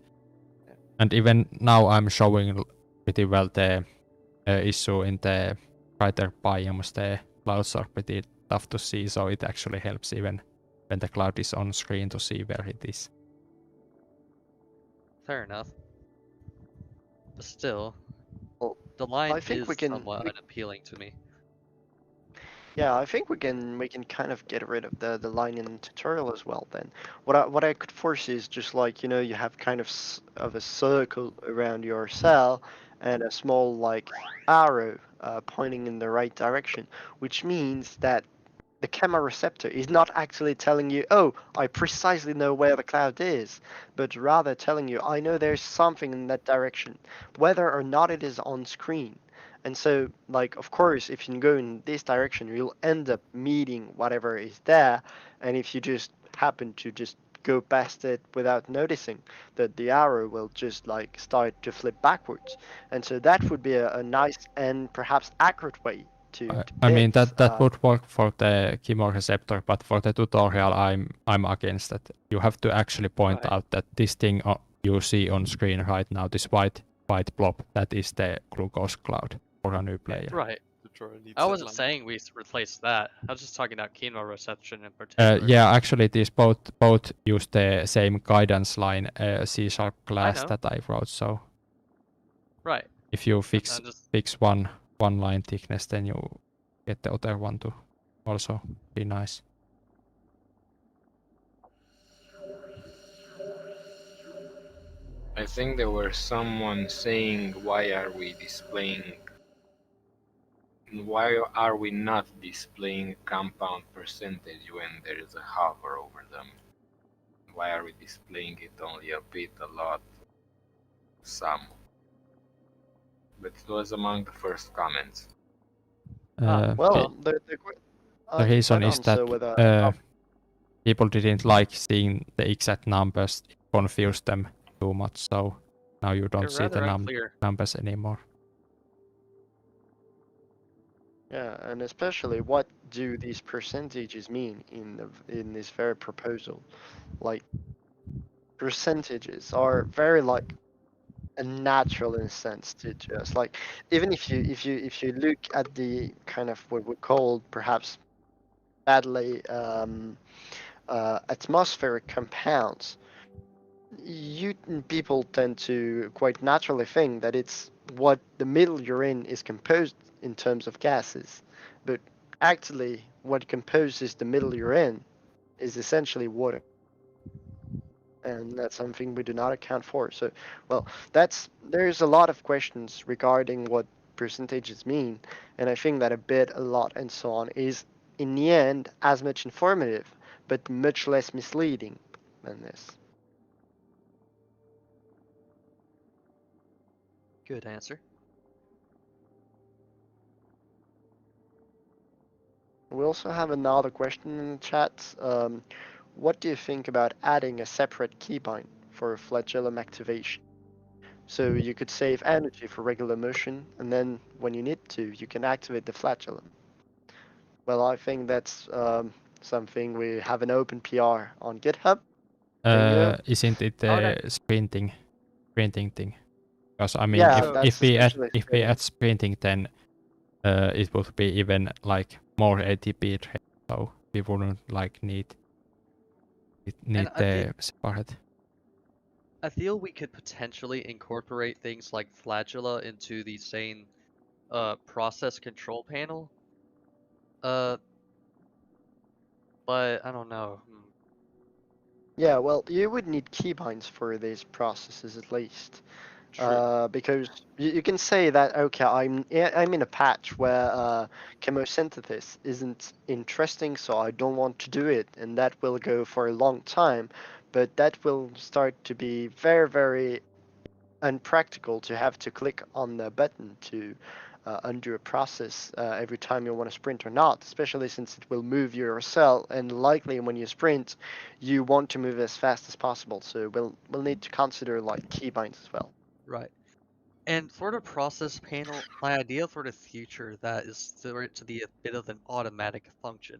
S3: even now I'm showing pretty well the issue in the writer biomes. The clouds are pretty tough to see, so it actually helps even when the cloud is on screen to see where it is.
S1: Fair enough. But still,
S6: Well,
S1: the line
S6: I think
S1: is
S6: we can.
S1: somewhat unappealing to me.
S6: Yeah, I think we can kind of get rid of the line in the tutorial as well. Then what I could force is just like, you know, you have kind of a circle around your cell and a small like arrow pointing in the right direction, which means that the chemoreceptor is not actually telling you, oh, I precisely know where the cloud is, but rather telling you, I know there's something in that direction, whether or not it is on screen. And so, like, of course, if you go in this direction, you'll end up meeting whatever is there. And if you just happen to just go past it without noticing, that the arrow will just like start to flip backwards. And so that would be a nice and perhaps accurate way to
S3: I mean,
S6: get,
S3: that would work for the chemoreceptor, but for the tutorial, I'm against that. You have to actually point
S1: Right.
S3: out that this thing you see on screen right now, this white blob, that is the glucose cloud for a new player.
S1: Right.
S2: Tutorial needs
S1: I
S2: that
S1: wasn't
S2: line.
S1: saying we replace that. I was just talking about chemoreception in particular.
S3: Yeah, actually, these both use the same guidance line, C# class
S1: know.
S3: that I wrote. So
S1: Right.
S3: if you
S1: I'm just
S3: fix one line thickness, then you get the other one to also be nice.
S4: I think there was someone saying, why are we not displaying compound percentage when there is a hover over them? Why are we displaying it only a bit, a lot, some? But it was among the first comments.
S6: Well, I
S3: the reason is that
S6: answer with a
S3: people didn't like seeing the exact numbers. It confused them too much, so now you don't
S1: They're
S3: see the
S1: rather unclear.
S3: numbers anymore.
S6: yeah, and especially what do these percentages mean in this very proposal? Like percentages are very like a natural in a sense to us. Like even if you look at the kind of what we call perhaps badly atmospheric compounds, people tend to quite naturally think that it's what the middle you're in is composed in terms of gases, but actually what composes the middle you're in is essentially water, and that's something we do not account for. So, well, there's a lot of questions regarding what percentages mean, and I think that a bit, a lot, and so on is in the end as much informative, but much less misleading than this.
S1: Good answer.
S6: We also have another question in the chat. What do you think about adding a separate keybind for flagellum activation? So you could save energy for regular motion, and then when you need to, you can activate the flagellum. Well, I think that's something we have an open PR on GitHub.
S3: Isn't it
S1: Okay.
S3: the sprinting thing? Because I mean,
S6: Yeah,
S1: So-
S6: that's
S3: if we
S6: essentially
S3: add sprinting, then it would be even like more ATP drain, so we wouldn't like need
S1: And I
S3: the
S1: think
S3: separate.
S1: I feel we could potentially incorporate things like flagella into the same process control panel. But I don't know.
S6: Yeah, well, you would need keybinds for these processes at least.
S1: True.
S6: Because you can say that, okay, I'm in a patch where chemosynthesis isn't interesting, so I don't want to do it, and that will go for a long time, but that will start to be very, very unpractical to have to click on the button to undo a process every time you want to sprint or not, especially since it will move your cell, and likely when you sprint, you want to move as fast as possible, so we'll need to consider like keybinds as well.
S1: Right. And for the process panel, my idea for the future that is for it to be a bit of an automatic function.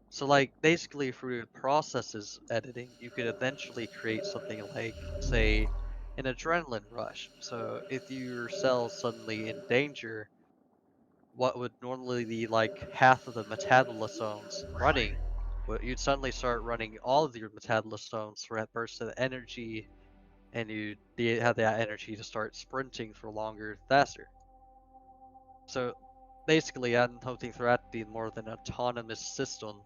S1: So like basically through processes editing, you could eventually create something like, say, an adrenaline rush. So if your cell's suddenly in danger, what would normally be like half of the metabolisms running, you'd suddenly start running all of your metabolisms for that burst of energy, and you have that energy to start sprinting for longer, faster. So basically, I'm hoping for that to be more of an autonomous system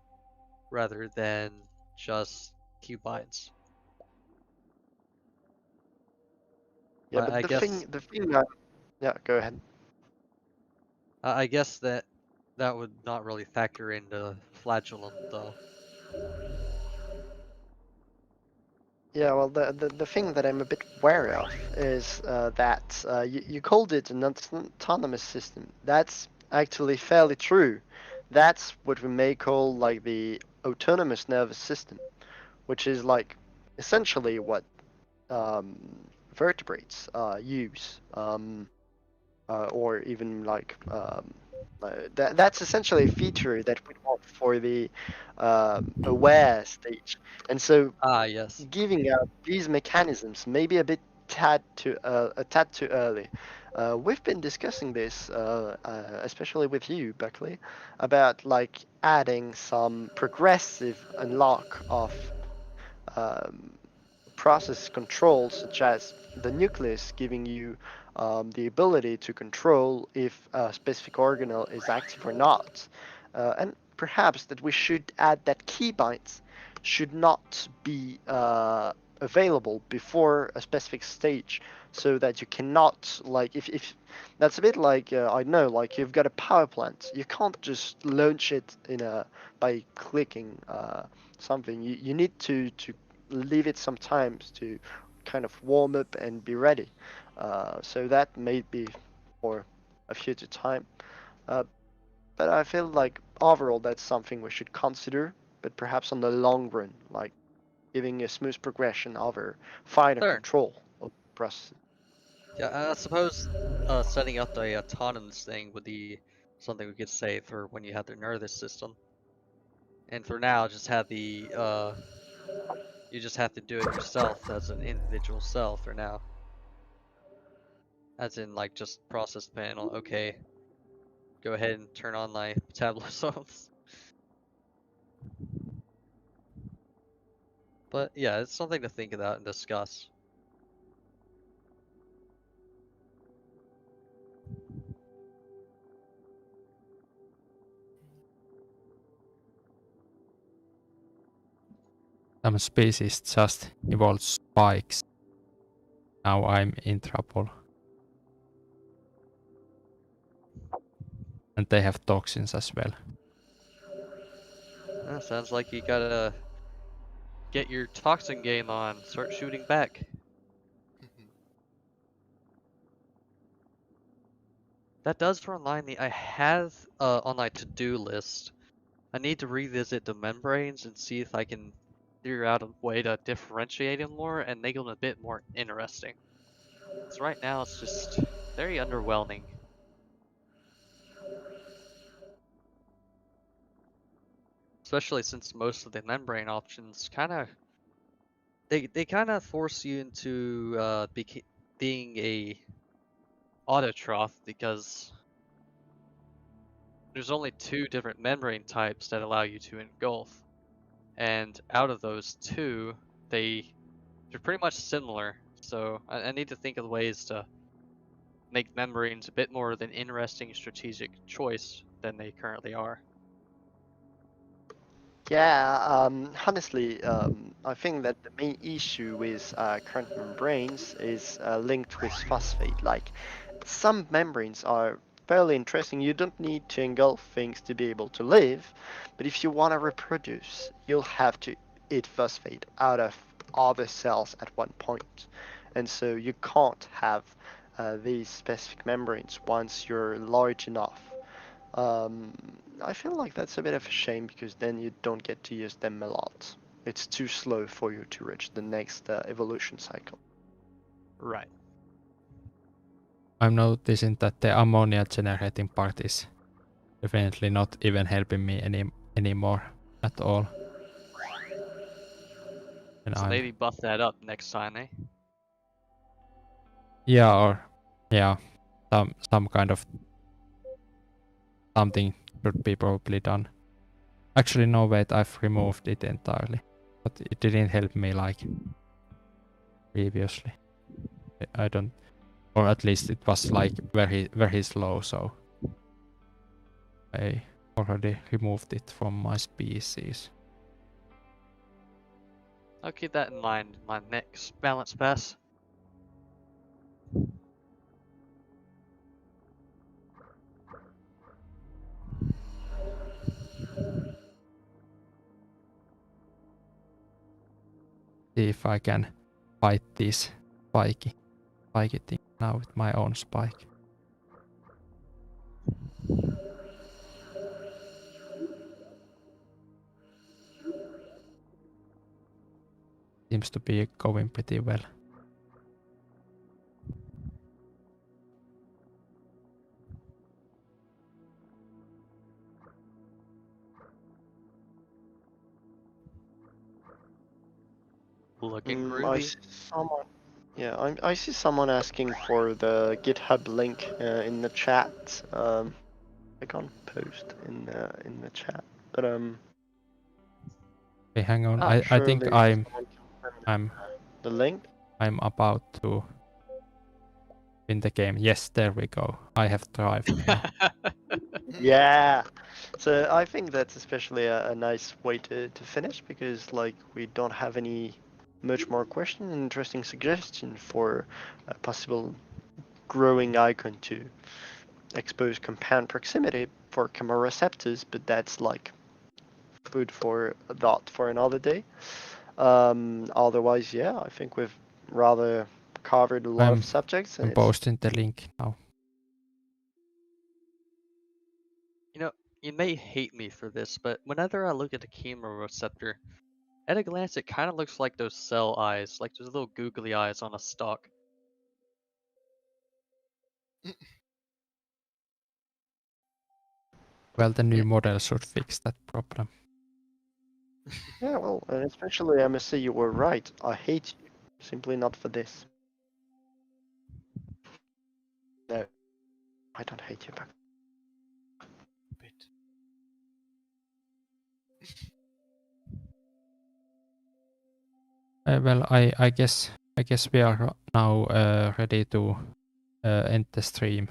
S1: rather than just keybinds.
S6: Yeah,
S1: But
S6: but
S1: I
S6: the
S1: guess
S6: thing that, yeah, go ahead.
S1: I guess that would not really factor into flagellum though.
S6: Yeah, well, the thing that I'm a bit wary of is that you called it an autonomous system. That's actually fairly true. That's what we may call like the autonomous nervous system, which is like essentially what um, vertebrates use, or even like that's essentially a feature that we want for the aware stage. And so
S1: Ah, yes.
S6: giving out these mechanisms may be a bit a tad too early. We've been discussing this, especially with you, Buckley, about like adding some progressive unlock of um, process control, such as the nucleus giving you the ability to control if a specific organelle is active or not. And perhaps that we should add that key bytes should not be available before a specific stage, so that you cannot, like, if that's a bit like I know, like you've got a power plant, you can't just launch it by clicking something. You need to leave it some times to kind of warm up and be ready. So that may be for a future time. But I feel like overall that's something we should consider, but perhaps on the long run, like giving a smooth progression over finer
S1: Sure.
S6: control of the process.
S1: Yeah, I suppose setting up the autonomous thing would be something we could say for when you have the nervous system. And for now, just have the you just have to do it yourself as an individual cell for now. As in, like, just process panel. Okay, go ahead and turn on my metabolisms. But yeah, it's something to think about and discuss.
S3: Some species just evolved spikes. Now I'm in trouble. And they have toxins as well.
S1: Sounds like you gotta get your toxin game on. Start shooting back. That does remind me, I have on my to-do list, I need to revisit the membranes and see if I can figure out a way to differentiate them more and make them a bit more interesting. Because right now it's just very underwhelming. Especially since most of the membrane options they kind of force you into being a autotroph, because there's only 2 different membrane types that allow you to engulf. And out of those 2, they're pretty much similar. So I need to think of ways to make membranes a bit more of an interesting strategic choice than they currently are.
S6: Yeah, honestly, I think that the main issue with current membranes is linked with phosphate. Like, some membranes are fairly interesting. You don't need to engulf things to be able to live, but if you want to reproduce, you'll have to eat phosphate out of other cells at one point. And so you can't have these specific membranes once you're large enough. I feel like that's a bit of a shame, because then you don't get to use them a lot. It's too slow for you to reach the next evolution cycle.
S1: Right.
S3: I'm noticing that the ammonia generating part is definitely not even helping me anymore at all. And
S1: So maybe buff that up next time, eh?
S3: Yeah, some kind of something should be probably done. Actually, no, wait, I've removed it entirely, but it didn't help me like previously. I don't, or at least it was like very slow, so I already removed it from my species.
S1: I'll keep that in mind in my next balance pass.
S3: See if I can fight this spiky thing now with my own spike. Seems to be going pretty well.
S1: Looking
S6: I
S1: groovy.
S6: see someone. Yeah, I see someone asking for the GitHub link in the chat. I can't post in the chat, but
S3: Okay, hang on.
S1: Ah,
S3: I think
S6: surely
S3: I'm
S6: someone can confirm
S3: I'm
S6: the The link?
S3: I'm about to win the game. Yes, there we go. I have thrived now.
S6: Yeah. So I think that's especially a nice way to finish because like we don't have any much more question and interesting suggestion for a possible growing icon to expose compound proximity for chemoreceptors, but that's like food for thought for another day. Otherwise, yeah, I think we've rather covered a lot
S3: I'm
S6: of subjects.
S3: I'm
S6: And it's,
S3: posting the link now.
S1: You know, you may hate me for this, but whenever I look at the chemoreceptor, at a glance, it kind of looks like those cell eyes, like those little googly eyes on a stalk.
S3: Well, the new
S6: Yeah.
S3: model should fix that problem.
S6: yeah, well, and especially I must say you were right. I hate you, simply not for this. No, I don't hate you back.
S2: Bit.
S3: Well, I guess we are now ready to end the stream.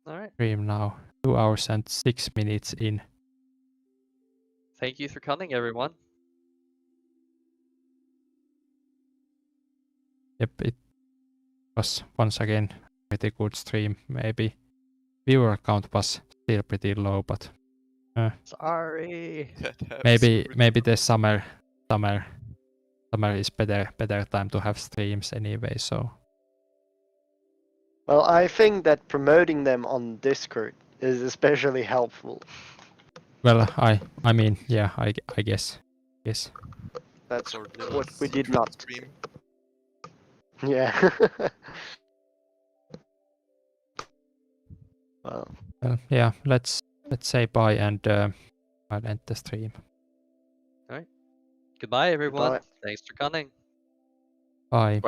S1: All right.
S3: Stream now. 2 hours and 6 minutes in.
S1: Thank you for coming, everyone.
S3: Yep, it was once again pretty good stream. Maybe viewer count was still pretty low, but
S1: Sorry.
S2: That happens
S3: maybe
S2: every
S3: maybe
S2: time.
S3: the summer is better time to have streams anyway. So
S6: Well, I think that promoting them on Discord is especially helpful.
S3: well, I mean, yeah, I guess yes.
S6: That's
S2: Our little
S6: what we did
S2: secret
S6: not.
S2: stream.
S6: Yeah. Well,
S3: Well, yeah, let's say bye and I'll end the stream.
S1: Goodbye, everyone.
S6: Goodbye.
S1: Thanks for coming.
S3: Bye.